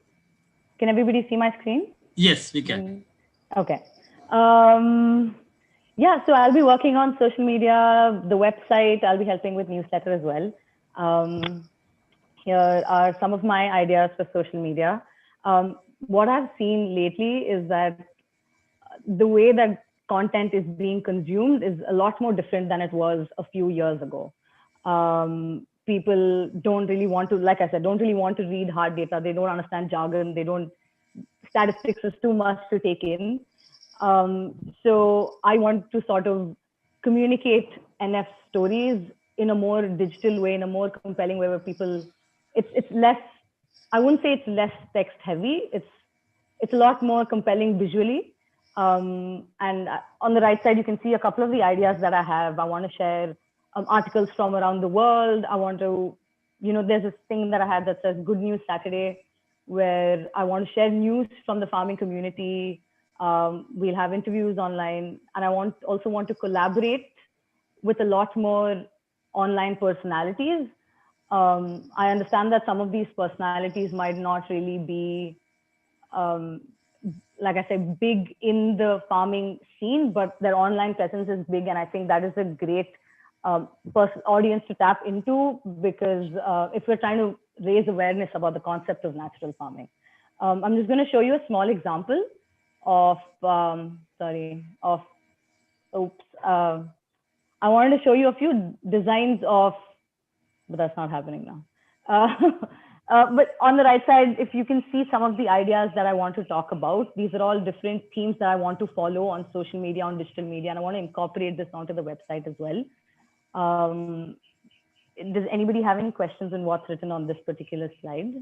everybody see my screen? Yes, we can. Okay. Yeah, so I'll be working on social media, the website. I'll be helping with newsletter as well. here are some of my ideas for social media. What I've seen lately is that the way that content is being consumed is a lot more different than it was a few years ago. People don't really want to, like I said, don't really want to read hard data. They don't understand jargon. Statistics is too much to take in. So I want to sort of communicate NF stories in a more digital way, in a more compelling way, where people, it's less, I wouldn't say it's less text heavy. It's a lot more compelling visually. And on the right side, you can see a couple of the ideas that I have. I want to share articles from around the world. I want to, there's this thing that I had that says Good News Saturday, where I want to share news from the farming community. We'll have interviews online, and I also want to collaborate with a lot more online personalities. I understand that some of these personalities might not really be, like I said, big in the farming scene, but their online presence is big, and I think that is a great audience to tap into, because if we're trying to raise awareness about the concept of natural farming. I'm just going to show you a small example of, I wanted to show you a few designs of, but that's not happening now. But on the right side, if you can see some of the ideas that I want to talk about, these are all different themes that I want to follow on social media, on digital media, and I want to incorporate this onto the website as well. Does anybody have any questions on what's written on this particular slide?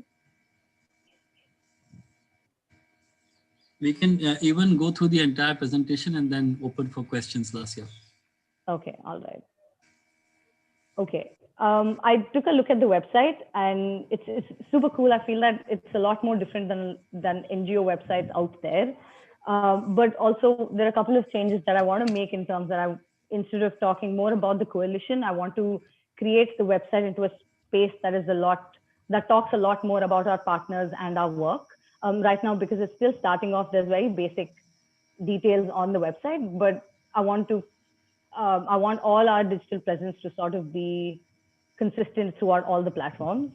We can even go through the entire presentation and then open for questions, Lasya. Okay, all right. Okay, I took a look at the website, and it's super cool. I feel that it's a lot more different than NGO websites out there. But also there are a couple of changes that I want to make in terms that instead of talking more about the coalition, I want to create the website into a space that talks a lot more about our partners and our work. Right now, because it's still starting off, there's very basic details on the website, but I want all our digital presence to sort of be consistent throughout all the platforms.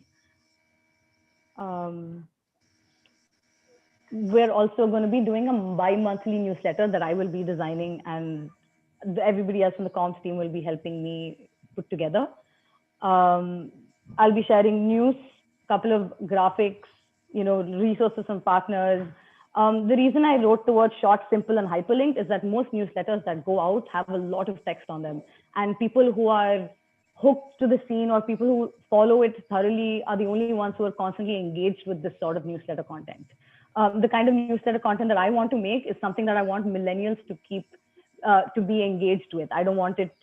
We're also going to be doing a bi-monthly newsletter that I will be designing, and everybody else from the comms team will be helping me put together. I'll be sharing news, couple of graphics, resources from partners. The reason I wrote the word short, simple, and hyperlinked is that most newsletters that go out have a lot of text on them, and people who are hooked to the scene or people who follow it thoroughly are the only ones who are constantly engaged with this sort of newsletter content. The kind of newsletter content that I want to make is something that I want millennials to keep, to be engaged with. I don't want it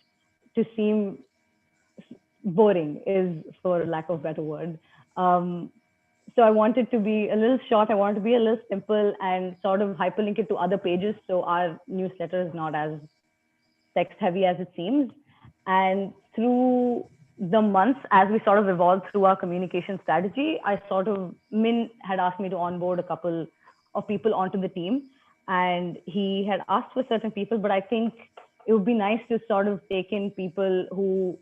to seem boring, is for lack of a better word. So I want it to be a little short. I want it to be a little simple and sort of hyperlink it to other pages, so our newsletter is not as text heavy as it seems. And through the months, as we sort of evolved through our communication strategy, Min had asked me to onboard a couple of people onto the team, and he had asked for certain people, but I think it would be nice to sort of take in people who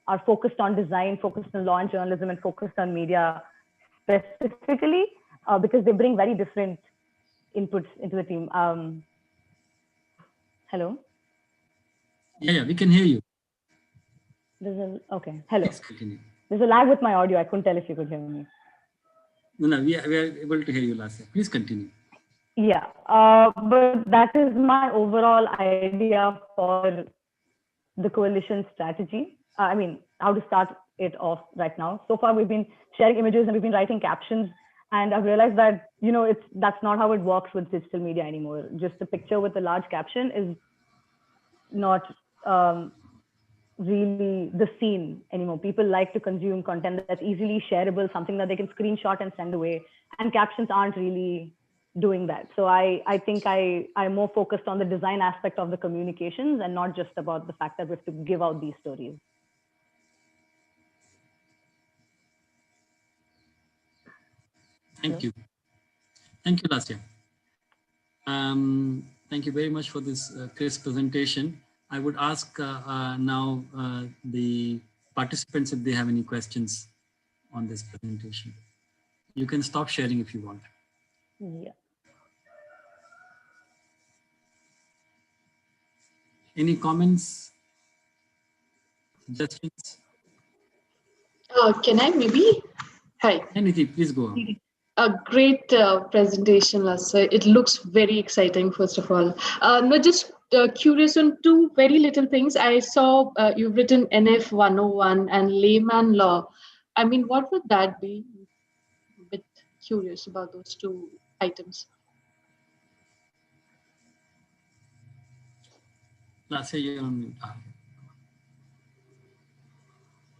are focused on design, focused on law and journalism, and focused on media specifically, because they bring very different inputs into the team. Hello? Yeah, we can hear you. Okay, hello. Yes, continue. There's a lag with my audio. I couldn't tell if you could hear me. No, we are able to hear you, Lasya. Please continue. Yeah, but that is my overall idea for the coalition strategy. I mean, how to start it off right now. So far, we've been sharing images and we've been writing captions, and I've realized that, that's not how it works with digital media anymore. Just a picture with a large caption is not really the scene anymore. People like to consume content that's easily shareable, something that they can screenshot and send away, and captions aren't really doing that. So I think I'm more focused on the design aspect of the communications and not just about the fact that we have to give out these stories. Thank you. Thank you, Lasya. Thank you very much for this crisp presentation. I would ask now the participants if they have any questions on this presentation. You can stop sharing if you want. Yeah. Any comments, suggestions? Can I maybe? Hi. Nidhi, please go on. A great presentation, Lassa. It looks very exciting, first of all. No, just curious on two very little things. I saw you've written NF 101 and layman law. I mean, what would that be? A bit curious about those two items. Last year you're on mute.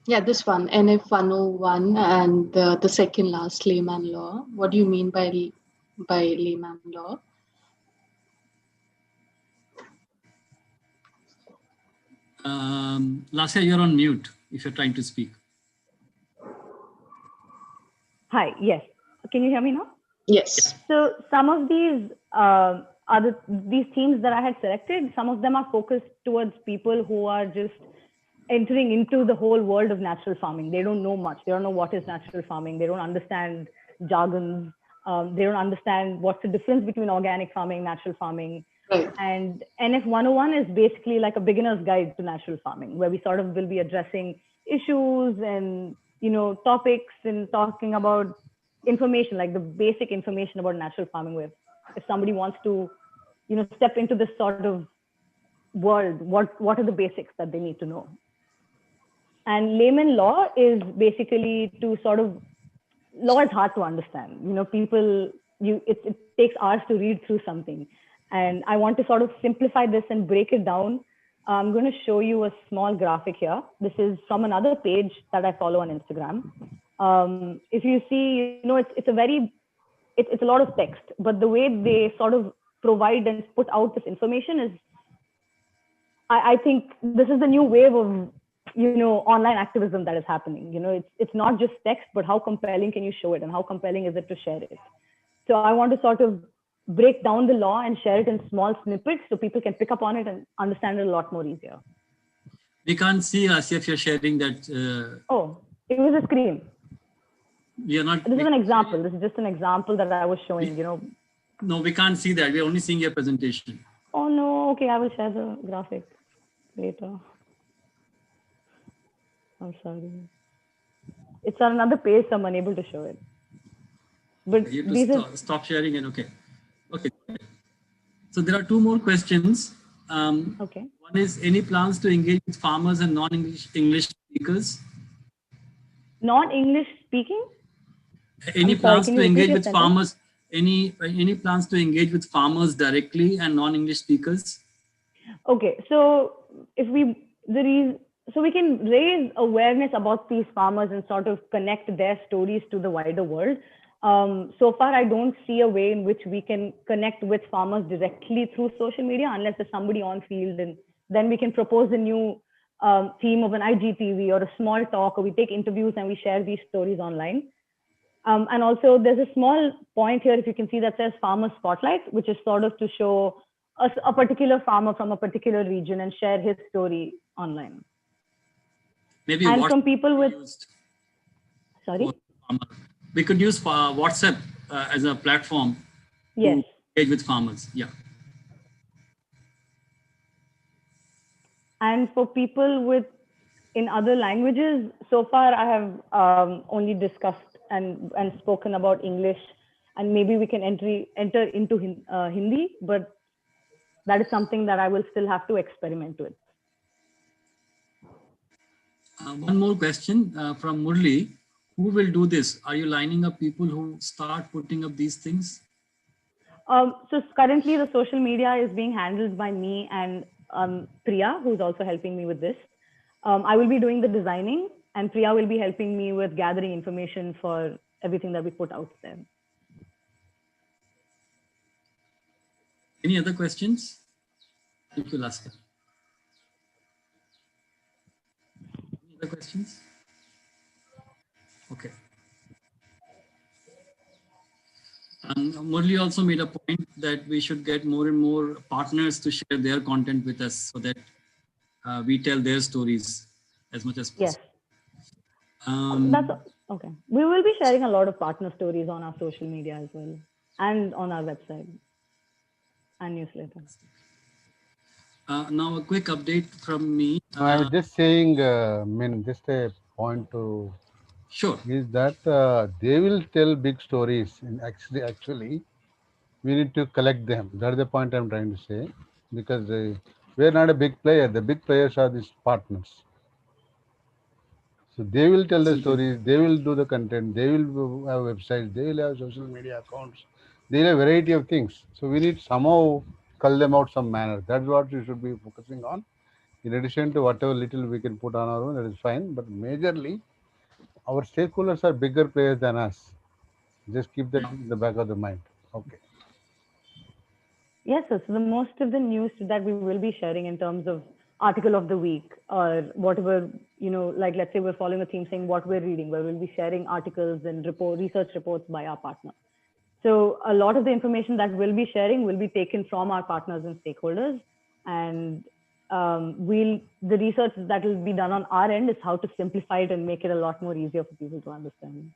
Yeah, this one, NF 101, and the second last, layman law. What do you mean by layman law? Last year you're on mute if you're trying to speak. Hi, yes. Can you hear me now? Yes. So some of these these themes that I had selected, some of them are focused towards people who are just entering into the whole world of natural farming. They don't know much. They don't know what is natural farming. They don't understand jargons. They don't understand what's the difference between organic farming, natural farming. Right. And NF 101 is basically like a beginner's guide to natural farming, where we sort of will be addressing issues and, you know, topics and talking about information, like the basic information about natural farming, where if somebody wants to, you know, step into this sort of world, what are the basics that they need to know? And layman law is basically to sort of, law is hard to understand. You know, people, it takes hours to read through something. And I want to sort of simplify this and break it down. I'm going to show you a small graphic here. This is from another page that I follow on Instagram. If you see, you know, it's a lot of text, but the way they sort of provide and put out this information is, I think this is the new wave of, you know, online activism that is happening. You know, it's not just text, but how compelling can you show it and how compelling is it to share it? So I want to sort of break down the law and share it in small snippets so people can pick up on it and understand it a lot more easier. We can't see us if you're sharing that. Oh, it was a screen. We are not. This is an example. This is just an example that I was showing, you know. No, we can't see that. We're only seeing your presentation. Oh no, okay, I will share the graphic later. I'm sorry. It's on another page, so I'm unable to show it. But you have to stop sharing it. Okay. Okay. So there are two more questions. Okay. One is, any plans to engage with farmers and non-English speakers? Non-English speaking? Any plans to engage with farmers? Any plans to engage with farmers directly and non-English speakers? Okay, so we can raise awareness about these farmers and sort of connect their stories to the wider world. So far, I don't see a way in which we can connect with farmers directly through social media, unless there's somebody on field, and then we can propose a new theme of an IGTV or a small talk, or we take interviews and we share these stories online. And also there's a small point here, if you can see, that says Farmer Spotlight, which is sort of to show a particular farmer from a particular region and share his story online. Maybe and from people with, sorry? We could use WhatsApp as a platform to engage with farmers. Yeah. And for people with in other languages, so far I have only discussed and spoken about English, and maybe we can enter into Hindi, but that is something that I will still have to experiment with. One more question from Murli. Who will do this? Are you lining up people who start putting up these things? So currently the social media is being handled by me and Priya, who's also helping me with this. I will be doing the designing, and Priya will be helping me with gathering information for everything that we put out there. Any other questions? Thank you, Laska. Any other questions? Okay. And Murli also made a point that we should get more and more partners to share their content with us, so that we tell their stories as much as possible. Yes. Okay. We will be sharing a lot of partner stories on our social media as well, and on our website and newsletter. Now a quick update from me. I was just saying, just a point to sure is that they will tell big stories. And actually, we need to collect them. That's the point I'm trying to say, because we're not a big player. The big players are these partners. So they will tell the stories. They will do the content. They will have websites. They will have social media accounts. They will have a variety of things. So we need somehow cull them out some manner. That's what we should be focusing on. In addition to whatever little we can put on our own, that is fine. But majorly, our stakeholders are bigger players than us. Just keep that in the back of the mind. Okay. Yes, sir. So the most of the news that we will be sharing in terms of article of the week or whatever, like let's say we're following a theme saying what we're reading, where we'll be sharing articles and research reports by our partner. So a lot of the information that we'll be sharing will be taken from our partners and stakeholders. And the research that will be done on our end is how to simplify it and make it a lot more easier for people to understand.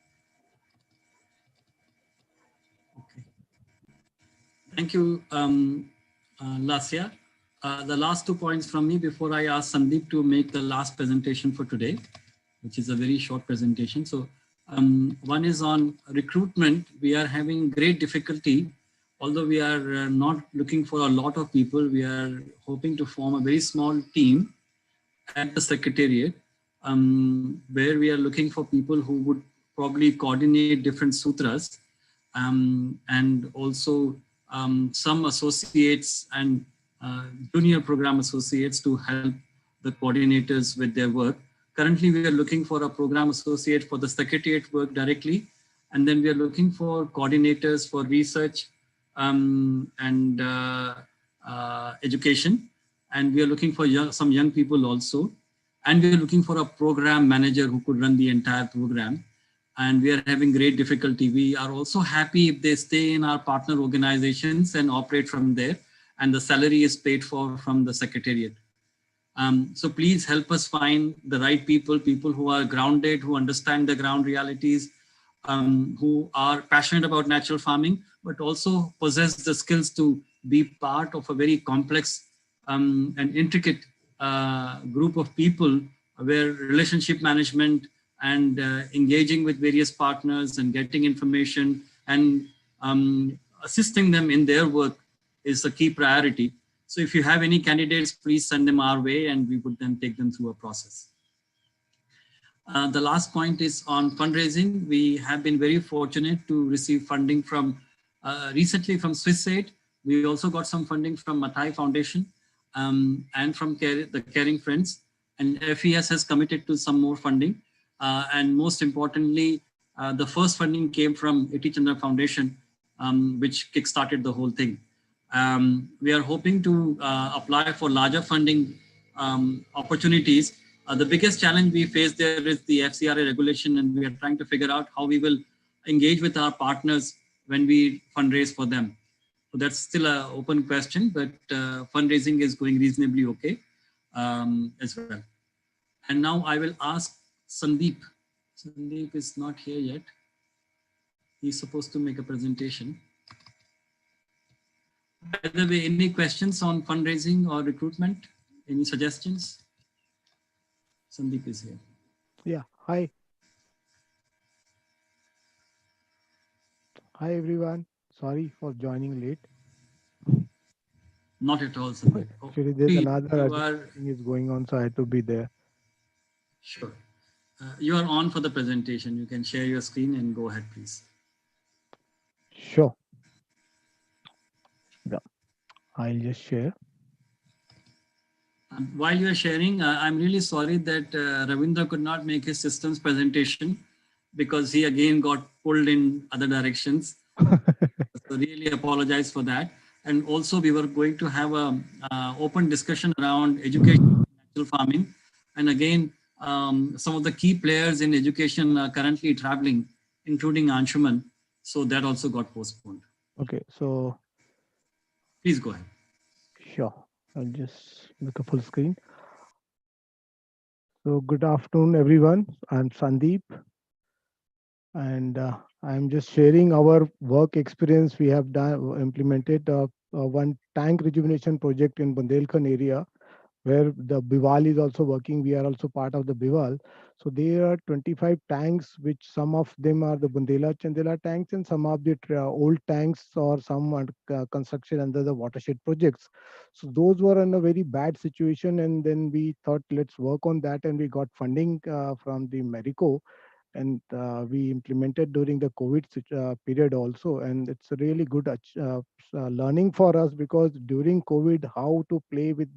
Thank you, Lasya. The last 2 points from me before I ask Sandeep to make the last presentation for today, which is a very short presentation. So one is on recruitment. We are having great difficulty, although we are not looking for a lot of people. We are hoping to form a very small team at the Secretariat, where we are looking for people who would probably coordinate different sutras, and also some associates and junior program associates to help the coordinators with their work. Currently, we are looking for a program associate for the Secretariat work directly, and then we are looking for coordinators for research and education, and we are looking for some young people also, and we are looking for a program manager who could run the entire program. And we are having great difficulty. We are also happy if they stay in our partner organizations and operate from there, and the salary is paid for from the Secretariat. So please help us find the right people who are grounded, who understand the ground realities, who are passionate about natural farming, but also possess the skills to be part of a very complex and intricate group of people where relationship management and engaging with various partners and getting information and assisting them in their work is a key priority. So if you have any candidates, please send them our way and we would then take them through a process. The last point is on fundraising. We have been very fortunate to receive funding from recently from SwissAid. We also got some funding from Mathai Foundation and from the Caring Friends, and FES has committed to some more funding. And most importantly, the first funding came from Iti Chandra Foundation, which kickstarted the whole thing. We are hoping to apply for larger funding opportunities. The biggest challenge we face there is the FCRA regulation, and we are trying to figure out how we will engage with our partners when we fundraise for them. So that's still an open question, but fundraising is going reasonably okay as well. And now I will ask Sandeep. Sandeep is not here yet. He's supposed to make a presentation. By the way, any questions on fundraising or recruitment? Any suggestions? Sandeep is here. Yeah, hi. Hi everyone. Sorry for joining late. Not at all, Sandeep. Actually, there's another thing is going on, so I had to be there. Sure. You are on for the presentation. You can share your screen and go ahead, please. Sure. Yeah, I'll just share. While you are sharing, I'm really sorry that Ravindra could not make his systems presentation because he again got pulled in other directions. So really apologize for that. And also we were going to have a open discussion around education and natural farming. And again, some of the key players in education are currently traveling, including Anshuman. So that also got postponed. Okay, so please go ahead. Sure, I'll just make a full screen. So good afternoon, everyone. I'm Sandeep. and I'm just sharing our work experience. We have done implemented one tank rejuvenation project in Bundelkhand area, where the Bival is also working. We are also part of the Bival. So there are 25 tanks, which some of them are the Bundela Chandela tanks, and some of the old tanks or some are construction under the watershed projects. So those were in a very bad situation, and then we thought let's work on that, and we got funding from the Marico, and we implemented during the COVID period also. And it's a really good learning for us, because during COVID, how to play with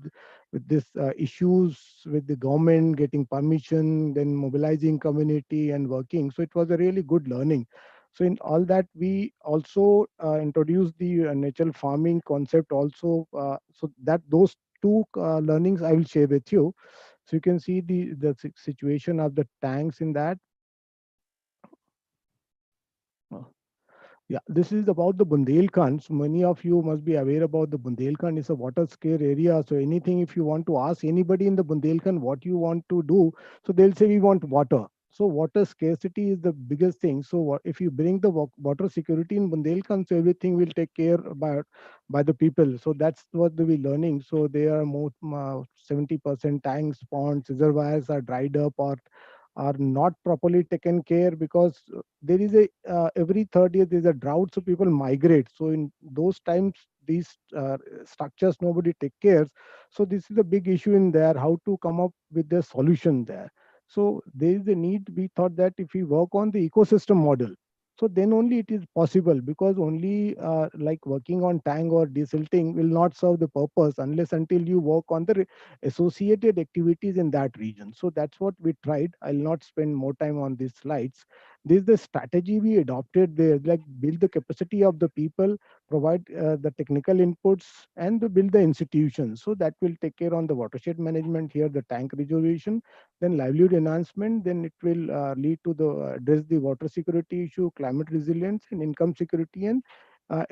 this issues with the government, getting permission, then mobilizing community and working. So it was a really good learning. So in all that, we also introduced the natural farming concept also. So that those two learnings I will share with you. So you can see the situation of the tanks in that. Yeah, this is about the Bundelkhand. So many of you must be aware about the Bundelkhand. It's a water scarce area. So anything, if you want to ask anybody in the Bundelkhand what you want to do, so they'll say we want water. So water scarcity is the biggest thing. So if you bring the water security in Bundelkhand, so everything will take care by the people. So that's what we're learning. So there are more 70% tanks, ponds, reservoirs are dried up or are not properly taken care, because there is a every third year there's a drought, so people migrate. So in those times, these structures nobody take care. So this is a big issue in there, how to come up with the solution there. So there is a need. We thought that if we work on the ecosystem model, so then only it is possible, because only like working on tank or desilting will not serve the purpose unless until you work on the associated activities in that region. So that's what we tried. I'll not spend more time on these slides. This is the strategy we adopted there, like build the capacity of the people, provide the technical inputs, and to build the institutions. So that will take care on the watershed management here, the tank reservation, then livelihood enhancement, then it will lead to the address the water security issue, climate resilience, and income security, and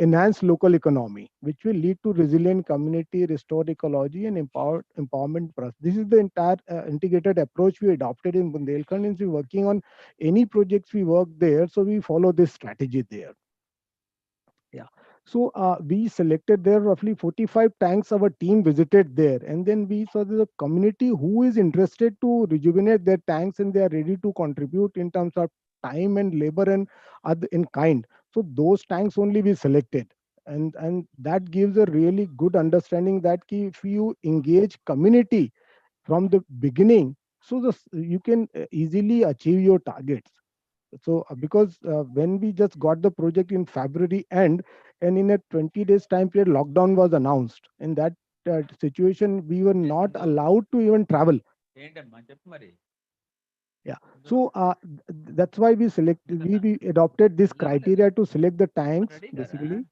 enhance local economy, which will lead to resilient community, restored ecology, and empowerment process. This is the entire integrated approach we adopted in Bundelkhand. And we're working on any projects we work there, so we follow this strategy there. Yeah. So we selected there roughly 45 tanks. Our team visited there, and then we saw the community who is interested to rejuvenate their tanks, and they are ready to contribute in terms of time and labor and other in kind. So those tanks only we selected, and that gives a really good understanding that if you engage community from the beginning, so you can easily achieve your targets. So because when we just got the project in February end, and in a 20 days time period, lockdown was announced. In that situation, we were not allowed to even travel. Yeah. So that's why we adopted this criteria to select the tanks basically.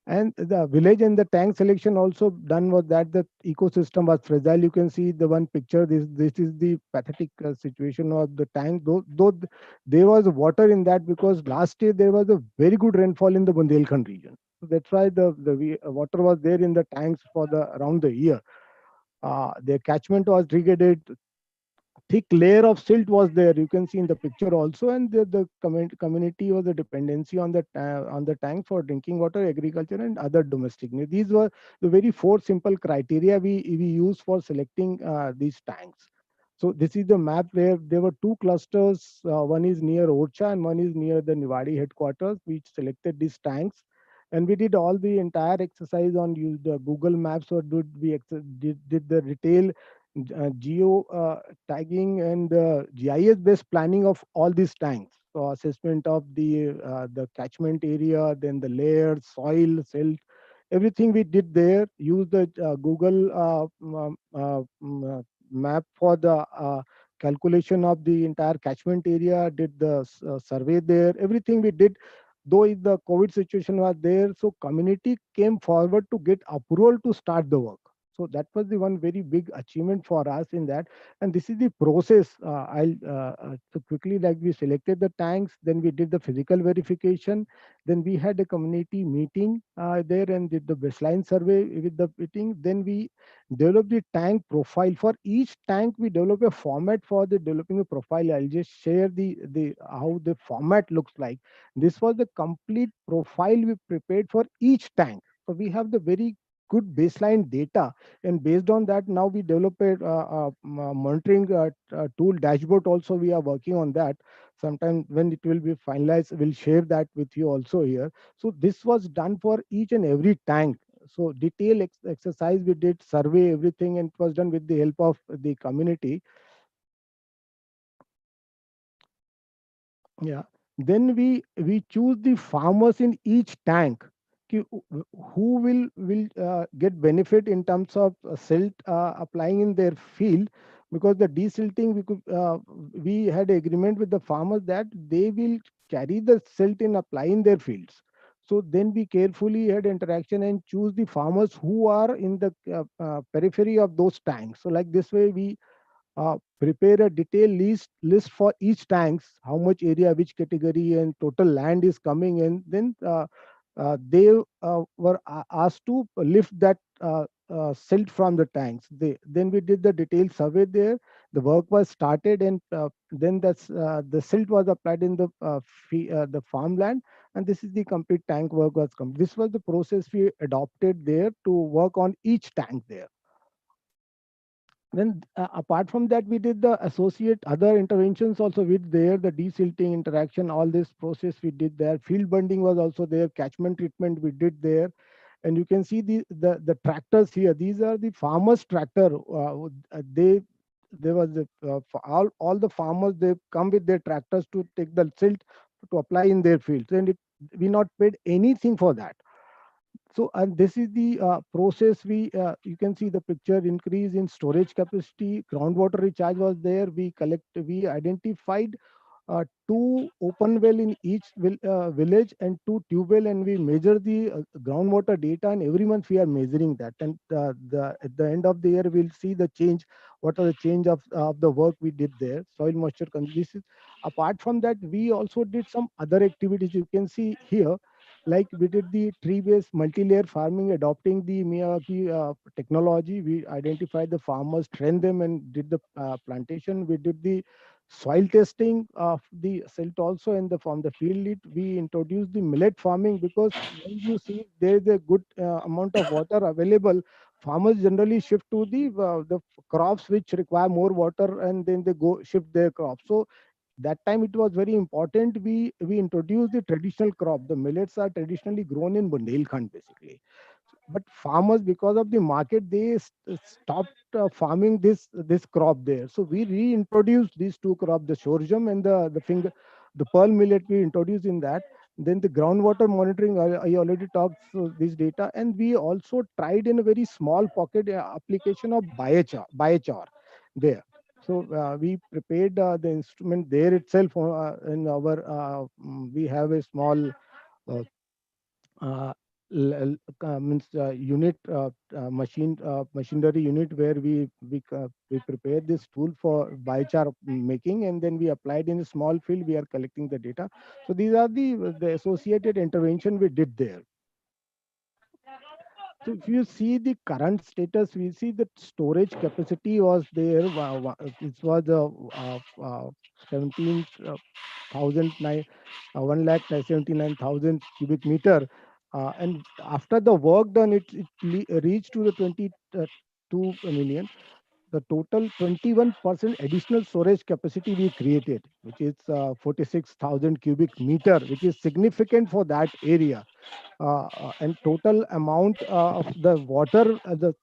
And the village and the tank selection also done was that the ecosystem was fragile. You can see the one picture. This is the pathetic situation of the tank. Though there was water in that, because last year there was a very good rainfall in the Bundelkhand region. So that's why the water was there in the tanks for the around the year. The catchment was irrigated. Thick layer of silt was there. You can see in the picture also, and the community was a dependency on the tank for drinking water, agriculture, and other domestic needs. These were the very four simple criteria we use for selecting these tanks. So this is the map where there were two clusters. One is near Orcha and one is near the Niwadi headquarters. We selected these tanks, and we did all the entire exercise on use the Google Maps, or did the retail geo tagging and GIS based planning of all these tanks. So assessment of the catchment area, then the layers, soil, silt, everything we did there. Use the Google map for the calculation of the entire catchment area. Did the survey there. Everything we did. Though the COVID situation was there, so community came forward to get approval to start the work. So that was the one very big achievement for us in that. And this is the process. So quickly, like we selected the tanks, then we did the physical verification, then we had a community meeting there and did the baseline survey with the meeting. Then we developed the tank profile. For each tank, we develop a format for the developing a profile. I'll just share the how the format looks like. This was the complete profile we prepared for each tank. So we have the very good baseline data, and based on that, now we develop a monitoring tool dashboard. Also, we are working on that. Sometime when it will be finalized, we'll share that with you also here. So this was done for each and every tank. So detailed exercise, we did survey everything, and it was done with the help of the community. Yeah. Then we choose the farmers in each tank who will get benefit in terms of silt applying in their field, because the desilting we had agreement with the farmers that they will carry the silt in applying their fields. So then we carefully had interaction and choose the farmers who are in the periphery of those tanks. So like this way we prepare a detailed list for each tanks, how much area, which category, and total land is coming in. Then they were asked to lift that silt from the tanks. Then we did the detailed survey there. The work was started, and then the silt was applied in the farmland, and this is the complete tank work was complete. This was the process we adopted there to work on each tank there. Then apart from that, we did the associate other interventions also with there, the desilting interaction, all this process we did there. Field bunding was also there, catchment treatment we did there. And you can see the tractors here. These are the farmers' tractor. There was for all the farmers, they come with their tractors to take the silt to apply in their fields, and we not paid anything for that. So, and this is the process. You can see the picture, increase in storage capacity, groundwater recharge was there. We identified 2 open well in each village and 2 tube well, and we measure the groundwater data, and every month we are measuring that. And at the end of the year, we'll see the change. What are the change of the work we did there? Soil moisture. This is apart from that, we also did some other activities. You can see here. Like we did the tree-based multi-layer farming, adopting the Miyawaki technology. We identified the farmers, trained them, and did the plantation. We did the soil testing of the silt also, and from the field lead, we introduced the millet farming, because when you see there is a good amount of water available, farmers generally shift to the crops which require more water, and then they go shift their crops. So that time it was very important. We introduced the traditional crop. The millets are traditionally grown in Bundelkhand basically, but farmers, because of the market, they stopped farming this crop there. So we reintroduced these 2 crops, the sorghum and the pearl millet. We introduced in that. Then the groundwater monitoring, I already talked this data, and we also tried in a very small pocket application of biochar there. So we prepared the instrument there itself in our. We have a small means unit, machinery unit, where we prepared this tool for biochar making, and then we applied in a small field. We are collecting the data. So these are the associated intervention we did there. So if you see the current status, we see that storage capacity was there. It was 1,79,000 cubic meter. And after the work done, it reached to the 22 million. The total 21% additional storage capacity we created, which is 46,000 cubic meter, which is significant for that area. And total amount of the water, the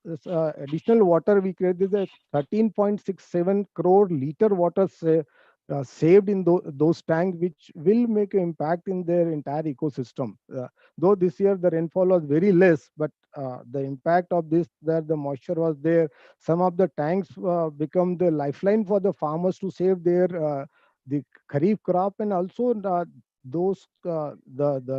additional water we created is a 13.67 crore liter water saved in those tanks, which will make an impact in their entire ecosystem. Though this year the rainfall was very less, but the impact of this, that the moisture was there. Some of the tanks become the lifeline for the farmers to save their the kharif crop, and also the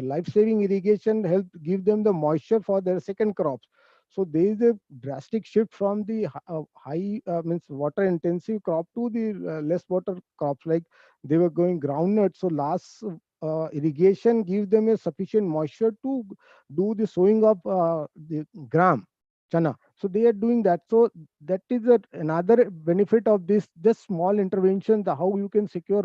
life-saving irrigation helped give them the moisture for their second crops. So there is a drastic shift from the high means water intensive crop to the less water crops, like they were going groundnut. So last irrigation give them a sufficient moisture to do the sowing of the gram chana. So they are doing that. So that is another benefit of this just small intervention, the how you can secure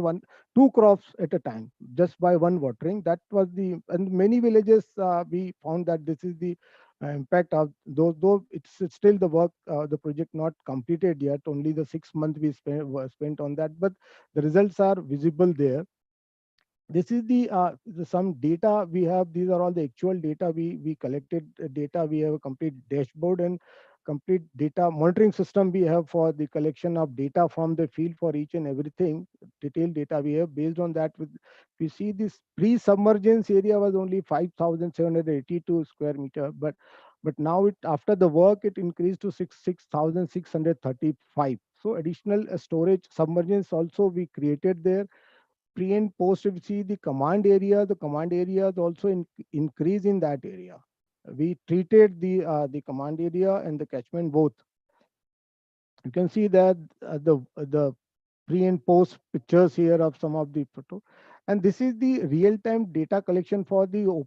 two crops at a time just by one watering. That was the, and many villages we found that this is the impact of those, though it's still the work, the project not completed yet, only the 6 months we spent on that, but the results are visible there. This is the some data we have. These are all the actual data we collected data. We have a complete dashboard and complete data monitoring system we have for the collection of data from the field for each and everything. Detailed data we have. Based on that, we see this pre-submergence area was only 5,782 square meter, but now it, after the work, it increased to 6,635. So additional storage submergence also we created there. Pre and post, if you see the command area is also increase in that area. We treated the command area and the catchment both. You can see that the pre and post pictures here of some of the photo, and this is the real-time data collection for the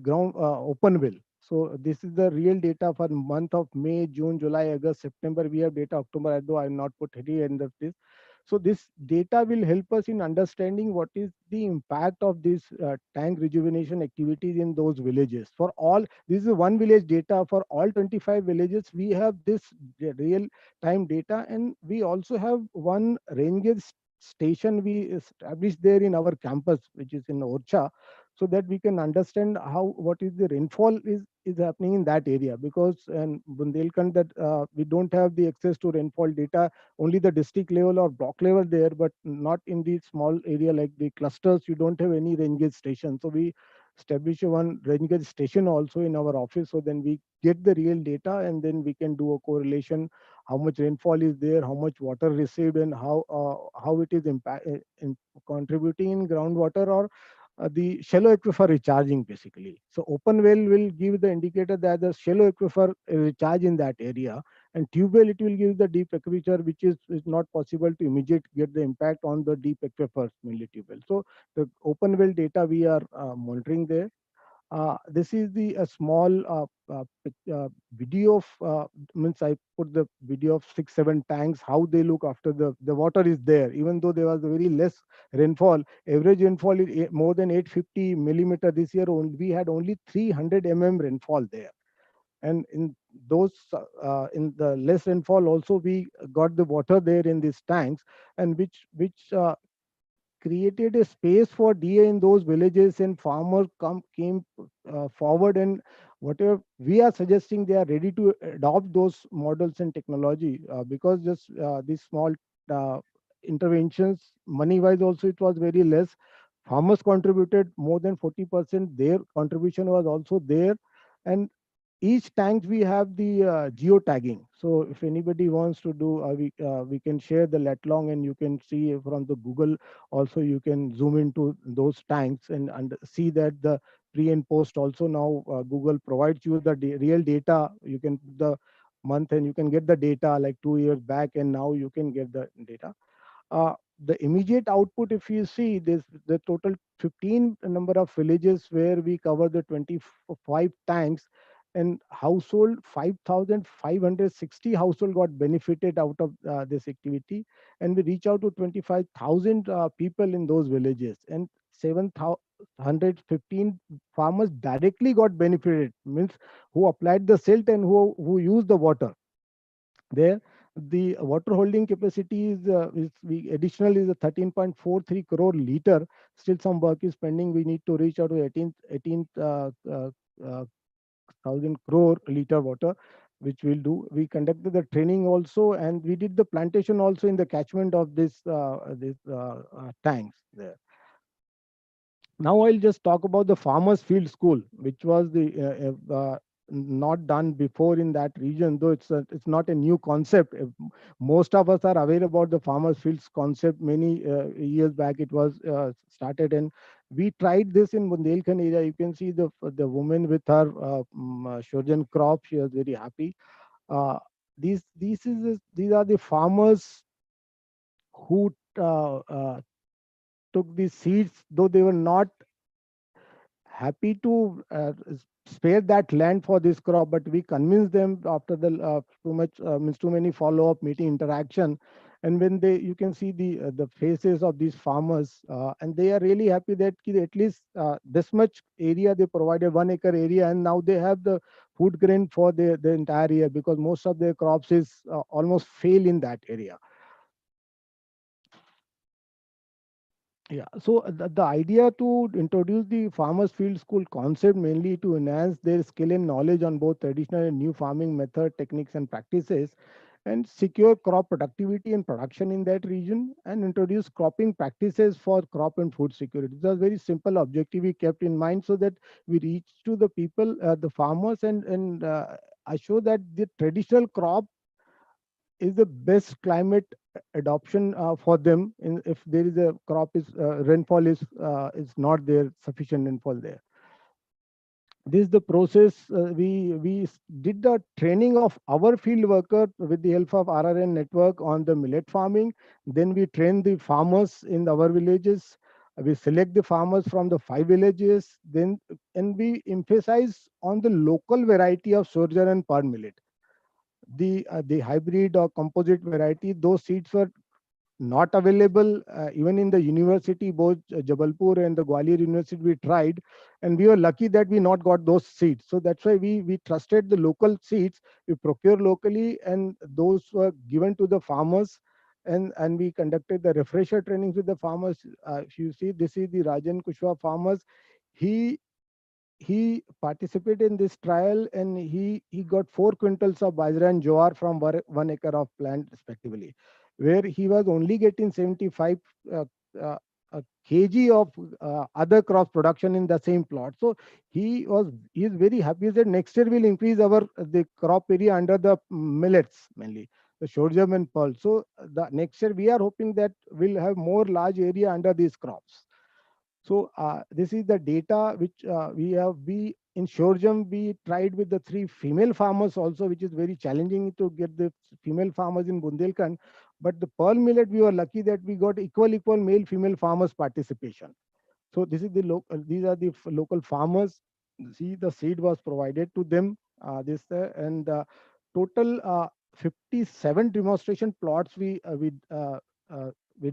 ground open well. So this is the real data for month of May, June, July, August, September. We have data October, although I have not put any end of this. So this data will help us in understanding what is the impact of these tank rejuvenation activities in those villages. For all, this is one village data for all 25 villages. We have this real time data, and we also have one rain gauge station we established there in our campus, which is in Orcha, so that we can understand what is the rainfall is happening in that area. Because in Bundelkhand, that we don't have the access to rainfall data, only the district level or block level there, but not in the small area like the clusters. You don't have any rain gauge station. So we establish one rain gauge station also in our office, so then we get the real data, and then we can do a correlation, how much rainfall is there, how much water received, and how it is contributing in groundwater or the shallow aquifer recharging basically. So open well will give the indicator that the shallow aquifer recharge in that area, and tube well it will give the deep aquifer, which is not possible to immediately get the impact on the deep aquifers, mainly tube well. So the open well data we are monitoring there. This is the small video of means I put the video of 6-7 tanks, how they look after the water is there. Even though there was very less rainfall, average rainfall is more than 850 millimeter. This year we had only 300 rainfall there. And in those in the less rainfall also, we got the water there in these tanks, and which created a space for DA in those villages, and farmers came forward, and whatever we are suggesting, they are ready to adopt those models and technology, because just these small interventions, money wise also it was very less. Farmers contributed more than 40%. Their contribution was also there, and each tank we have the geo tagging. So if anybody wants to do, we can share the lat long, and you can see from the Google also. You can zoom into those tanks and see that the pre and post also. Now Google provides you the real data. You can put the month and you can get the data like 2 years back, and now you can get the data. The immediate output, if you see this, the total 15 number of villages where we cover the 25 tanks, and household 5,560 household got benefited out of this activity, and we reach out to 25,000 people in those villages, and 715 farmers directly got benefited, means who applied the silt and who used the water there. The water holding capacity is additional is a 13.43 crore liter. Still some work is pending. We need to reach out to 18,000 crore liter water, which we'll do. We conducted the training also, and we did the plantation also in the catchment of this tanks there. Now I'll just talk about the Farmers Field School, which was the not done before in that region, though it's not a new concept. Most of us are aware about the farmers fields concept. Many years back it was started, and we tried this in Bundelkhand area. You can see the woman with her Shojan crop. She was very happy. These are the farmers who took the seeds, though they were not happy to spare that land for this crop, but we convinced them after the too many follow-up meeting interaction. And when you can see the faces of these farmers, and they are really happy that at least this much area they provided, 1 acre area, and now they have the food grain for the entire year, because most of their crops is almost fail in that area. Yeah, so the idea to introduce the farmers field school concept mainly to enhance their skill and knowledge on both traditional and new farming method, techniques and practices, and secure crop productivity and production in that region, and introduce cropping practices for crop and food security. It was a very simple objective we kept in mind, so that we reach to the people, the farmers, and I show that the traditional crop is the best climate adoption for them. If there is a crop is rainfall is not there, sufficient rainfall there. This is the process. We did the training of our field worker with the help of RRN network on the millet farming. Then we train the farmers in our villages. We select the farmers from the 5 villages. And we emphasize on the local variety of sorghum and pearl millet. The hybrid or composite variety, those seeds were not available even in the university. Both Jabalpur and the Gwalior University we tried, and we were lucky that we not got those seeds. So that's why we trusted the local seeds. We procure locally, and those were given to the farmers, and we conducted the refresher trainings with the farmers. If you see, this is the Rajan Kushwaha farmers. He participated in this trial, and he got 4 quintals of bajra and jowar from 1 acre of plant respectively, where he was only getting 75 kg of other crop production in the same plot. So he is very happy. He said next year we'll increase the crop area under the millets, mainly the sorghum and pearl. So the next year we are hoping that we'll have more large area under these crops. So this is the data which we in sorghum we tried with the 3 female farmers also, which is very challenging to get the female farmers in Bundelkhand. But the pearl millet, we were lucky that we got equal male female farmers participation. So this is these are the local farmers. See, the seed was provided to them. Total 57 demonstration plots we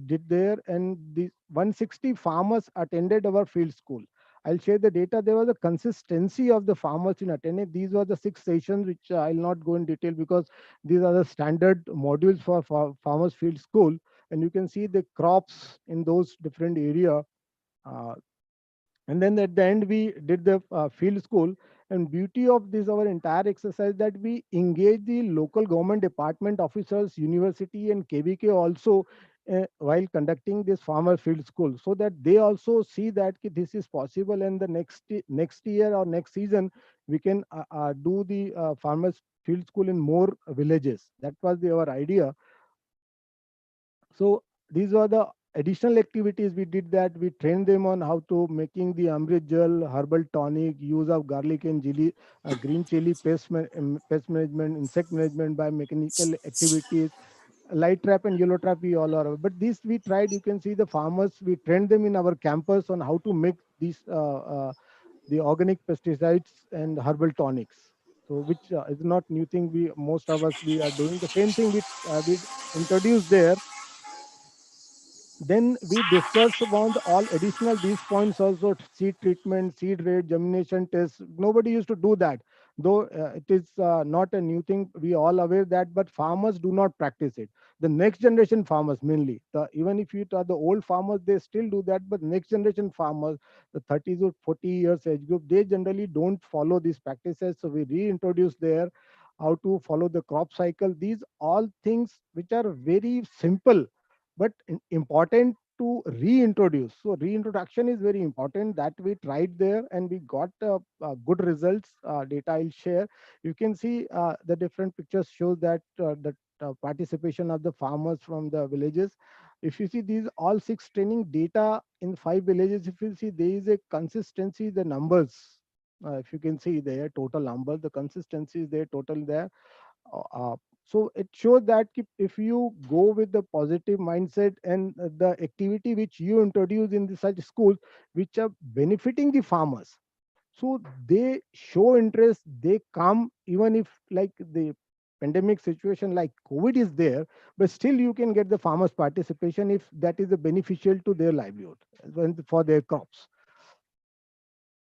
did there, and the 160 farmers attended our field school. I'll share the data. There was a consistency of the farmers in attending. These were the 6 sessions, which I'll not go in detail because these are the standard modules for farmers field school. And you can see the crops in those different area. And then at the end, we did the field school. And beauty of this, our entire exercise, that we engage the local government department officers, university and KVK also while conducting this farmer field school, so that they also see that this is possible, and the next year or next season we can do the farmers field school in more villages. That was our idea. So these were the additional activities we did, that we trained them on how to making the Amrit Jal, herbal tonic, use of garlic and chili, green chili, pest management, insect management by mechanical activities, light trap and yellow trap we all are. But this we tried, you can see the farmers, we trained them in our campus on how to make these the organic pesticides and herbal tonics. So which is not new thing. Most of us we are doing the same thing we introduced there. Then we discussed about all additional these points also: seed treatment, seed rate, germination test. Nobody used to do that, though it is not a new thing. We all aware that, but farmers do not practice it. The next generation farmers mainly, even if you are the old farmers, they still do that. But next generation farmers, the 30 to 40 years age group, they generally don't follow these practices. So we reintroduce there how to follow the crop cycle. These all things which are very simple but important to reintroduce. So reintroduction is very important. That we tried there and we got good results. Data I'll share. You can see the different pictures show that the participation of the farmers from the villages. If you see these all 6 training data in 5 villages, if you see there is a consistency, the numbers. If you can see there, total number, the consistency is there, total there. So it shows that if you go with the positive mindset and the activity which you introduce in such schools, which are benefiting the farmers, so they show interest, they come, even if like the pandemic situation like COVID is there, but still you can get the farmers participation if that is beneficial to their livelihood for their crops.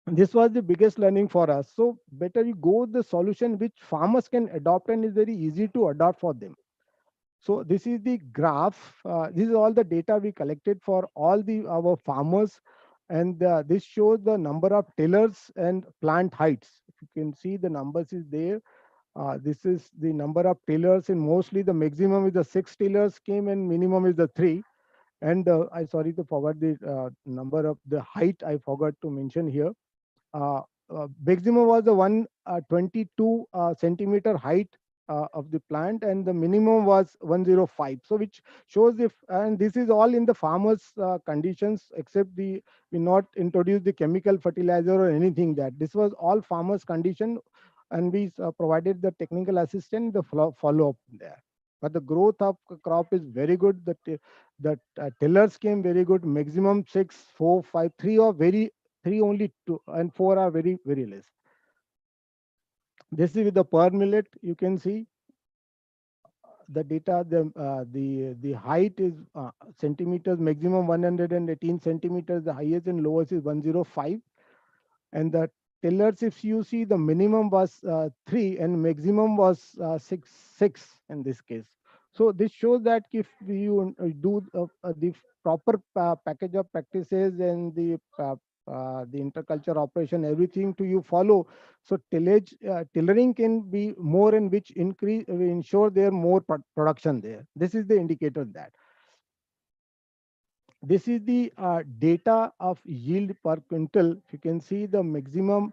This was the biggest learning for us. So better you go with the solution which farmers can adopt and is very easy to adopt for them. So this is the graph. This is all the data we collected for all our farmers, and this shows the number of tillers and plant heights. If you can see the numbers is there. This is the number of tillers, and mostly the maximum is the 6 tillers came and minimum is the 3. And I sorry to forget the number of the height I forgot to mention here. Maximum was the 122 centimeter height of the plant, and the minimum was 105. So which shows if, and this is all in the farmers conditions, except we not introduce the chemical fertilizer or anything. That this was all farmers condition, and we provided the technical assistance, the follow up there. But the growth of crop is very good. The tillers came very good. Maximum 6, 4, 5, 3 or very 3 only 2 and 4 are very less. This is with the per millet. You can see the data. The height is centimeters. Maximum 118 centimeters. The highest and lowest is 105. And the tillers, if you see, the minimum was 3 and maximum was 6 in this case. So this shows that if you do the proper package of practices and the interculture operation, everything to you follow, so tillering can be more, and which ensure there more production there. This is the indicator that. This is the data of yield per quintal. You can see the maximum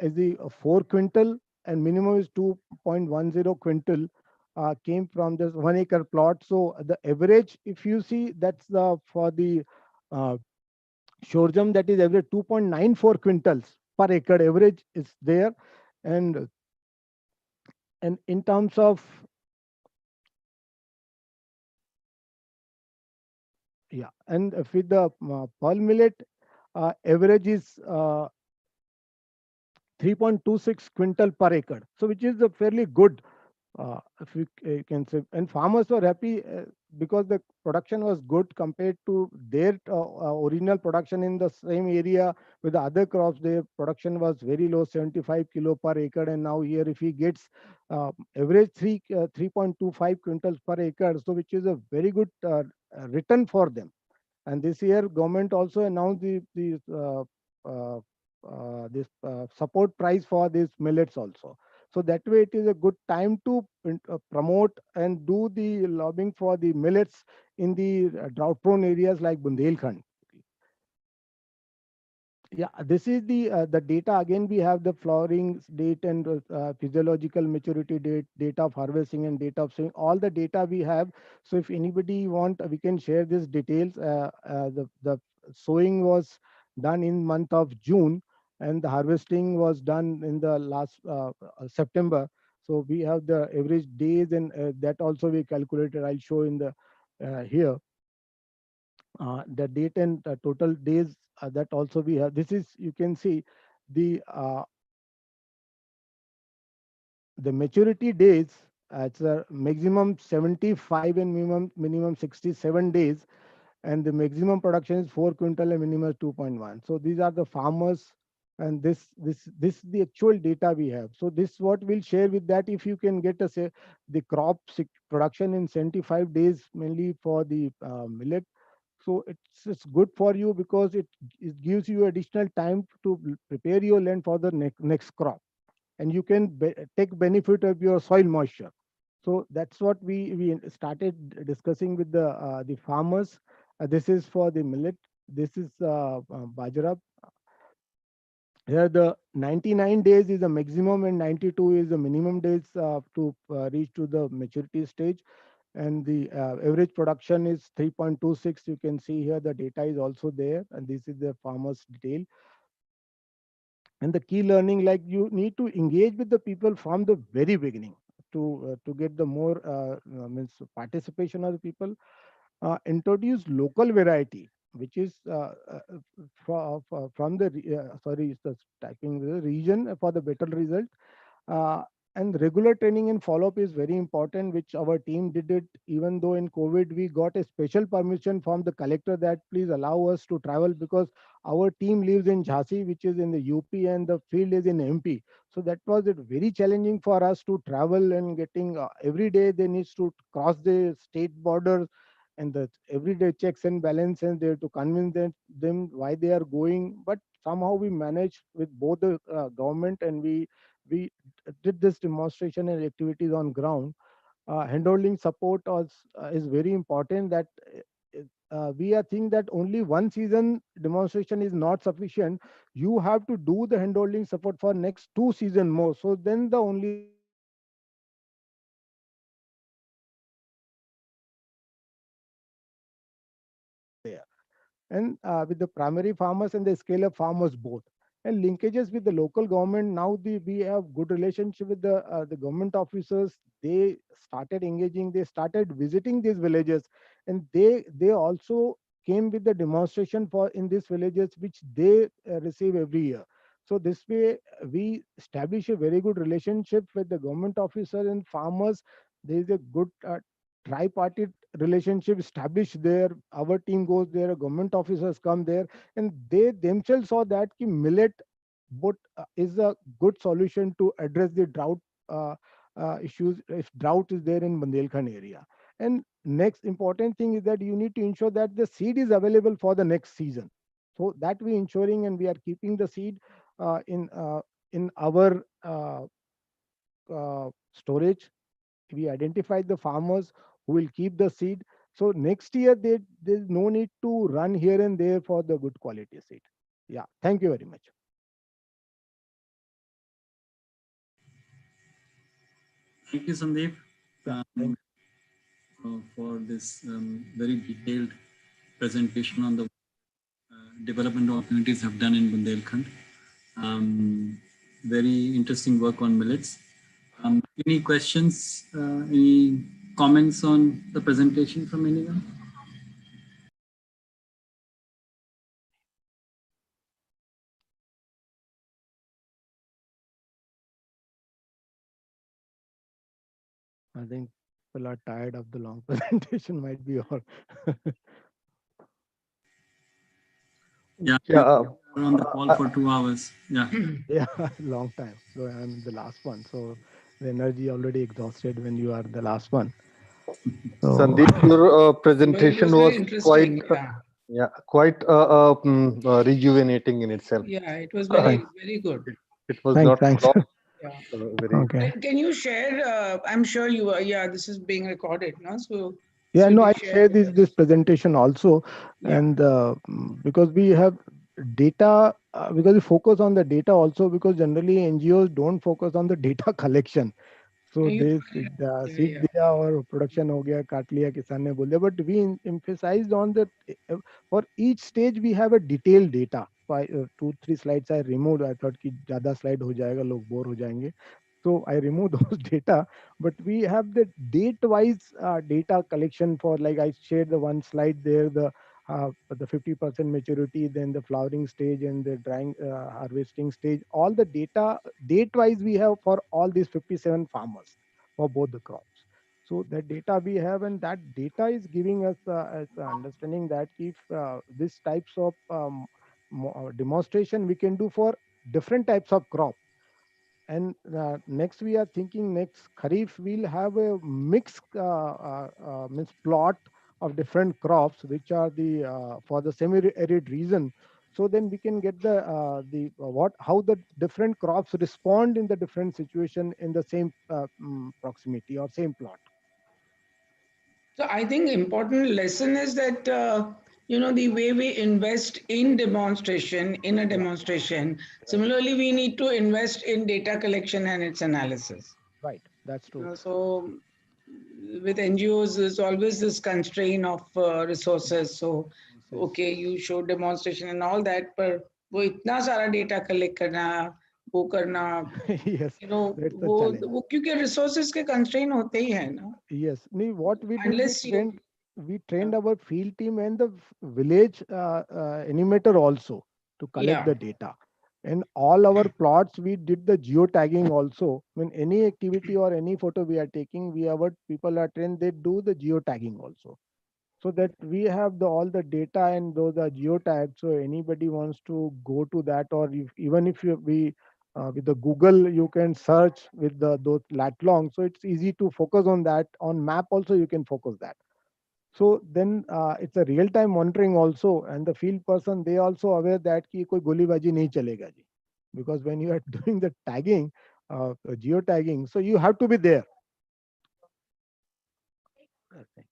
is the 4 quintal and minimum is 2.10 quintal. Came from this 1 acre plot. So the average, if you see, that's for the sorghum, that is average 2.94 quintals per acre average is there. And in terms of and with the pearl millet, average is 3.26 quintal per acre. So which is a fairly good, if you can say, and farmers were happy because the production was good compared to their original production in the same area with the other crops. Their production was very low, 75 kilo per acre, and now here if he gets average 3.25 quintals per acre, so which is a very good return for them. And this year government also announced this support price for these millets also. So that way it is a good time to promote and do the lobbying for the millets in the drought prone areas like Bundelkhand. Yeah, this is the data. Again, we have the flowering date and physiological maturity date, data of harvesting and data of sowing. All the data we have. So if anybody want, we can share these details. The sowing was done in month of June, and the harvesting was done in the last September. So we have the average days, and that also we calculated. I'll show in the here the date and total days that also we have. This is, you can see the maturity days. It's a maximum 75 and minimum 67 days, and the maximum production is 4 quintal and minimum 2.1. So these are the farmers, and this the actual data we have. So this what we'll share with that. If you can get say the crop production in 75 days, mainly for the millet, so it's good for you because it gives you additional time to prepare your land for the next crop, and you can take benefit of your soil moisture. So that's what we started discussing with the farmers. This is for the millet. This is bajra. Here the 99 days is the maximum and 92 is the minimum days to reach to the maturity stage. And the average production is 3.26. You can see here the data is also there, and this is the farmers detail. And the key learning, like you need to engage with the people from the very beginning to get the more means participation of the people. Introduce local variety, which is from the sorry, it's the typing the region for the better result. Uh, and regular training and follow-up is very important, which our team did it. Even though in COVID we got a special permission from the collector that please allow us to travel, because our team lives in Jhansi, which is in the UP, and the field is in MP. So that was it very challenging for us to travel and getting every day they needs to cross the state borders, and the everyday checks and balances there to convince them why they are going. But somehow we managed with both the government, and we did this demonstration and activities on ground. Handholding support is very important. That we are thinking that only one season demonstration is not sufficient. You have to do the handholding support for next 2 seasons more. So then the only there. And with the primary farmers and the scale up farmers both, and linkages with the local government. Now we have good relationship with the government officers. They started engaging, they started visiting these villages, and they also came with the demonstration for in these villages which they receive every year. So this way we establish a very good relationship with the government officer and farmers. There is a good tripartite relationship established there. Our team goes there, government officers come there, and they themselves saw that millet but is a good solution to address the drought issues if drought is there in Bundelkhand area. And next important thing is that you need to ensure that the seed is available for the next season. So that we ensuring, and we are keeping the seed in our storage. We identified the farmers who will keep the seed. So next year there's no need to run here and there for the good quality seed. Yeah, thank you very much. Thank you, Sandeep, for this very detailed presentation on the development opportunities have done in Bundelkhand. Very interesting work on millets. Any questions, any comments on the presentation from anyone? I think people are tired of the long presentation, might be all. Yeah, we're on the call for 2 hours. Yeah. Yeah, long time. So I'm the last one. So the energy already exhausted when you are the last one. So, Sandeep, your presentation Well, was it was quite, interesting, quite rejuvenating in itself. yeah, it was very good. It was Thanks, not thanks. long. Yeah. Very Okay. Can you share? I'm sure you are. Yeah, this is being recorded, no? So Yeah, you no, can I share with this presentation also, Yeah. and because we have data, because we focus on the data also, because generally NGOs don't focus on the data collection. So they seed दिया और production हो गया, काट लिया किसान ने बोल दिया. But we emphasized on that for each stage we have a detailed data. 2-3 slides I removed. I thought कि ज़्यादा slide हो जाएगा, लोग bore हो जाएंगे. So I remove those data, but we have the date-wise data collection for, like I shared the one slide there, the 50% maturity, then the flowering stage and the drying harvesting stage. All the data date-wise we have for all these 57 farmers for both the crops. So that data we have, and that data is giving us as understanding that if these types of demonstration we can do for different types of crop. And next we are thinking next Kharif we'll have a mixed means plot of different crops which are the for the semi-arid region. So then we can get how the different crops respond in the different situation in the same proximity or same plot. So I think important lesson is that the way we invest in demonstration, in a demonstration, similarly we need to invest in data collection and its analysis. Right, that's true. So with NGOs, there's always this constraint of resources. So okay, you show demonstration and all that, but वो इतना सारा data collect करना, वो करना, yes, that's the वो challenge. क्योंकि resources के constraint होते ही है ना. Yes, what we did, Unless we trained our field team and the village animator also to collect the data. And all our plots, we did the geotagging also. When any activity or any photo we are taking, our people are trained, they do the geotagging also. So that we have all the data and those are geotagged. So anybody wants to go to that, or even if with the Google, you can search with those lat long. So it's easy to focus on that. On map also, you can focus that. So then it's a real-time monitoring also, and the field person, they also aware that ki koi golibaji nahi chalega ji. Because when you are doing the tagging, geotagging, so you have to be there. Okay.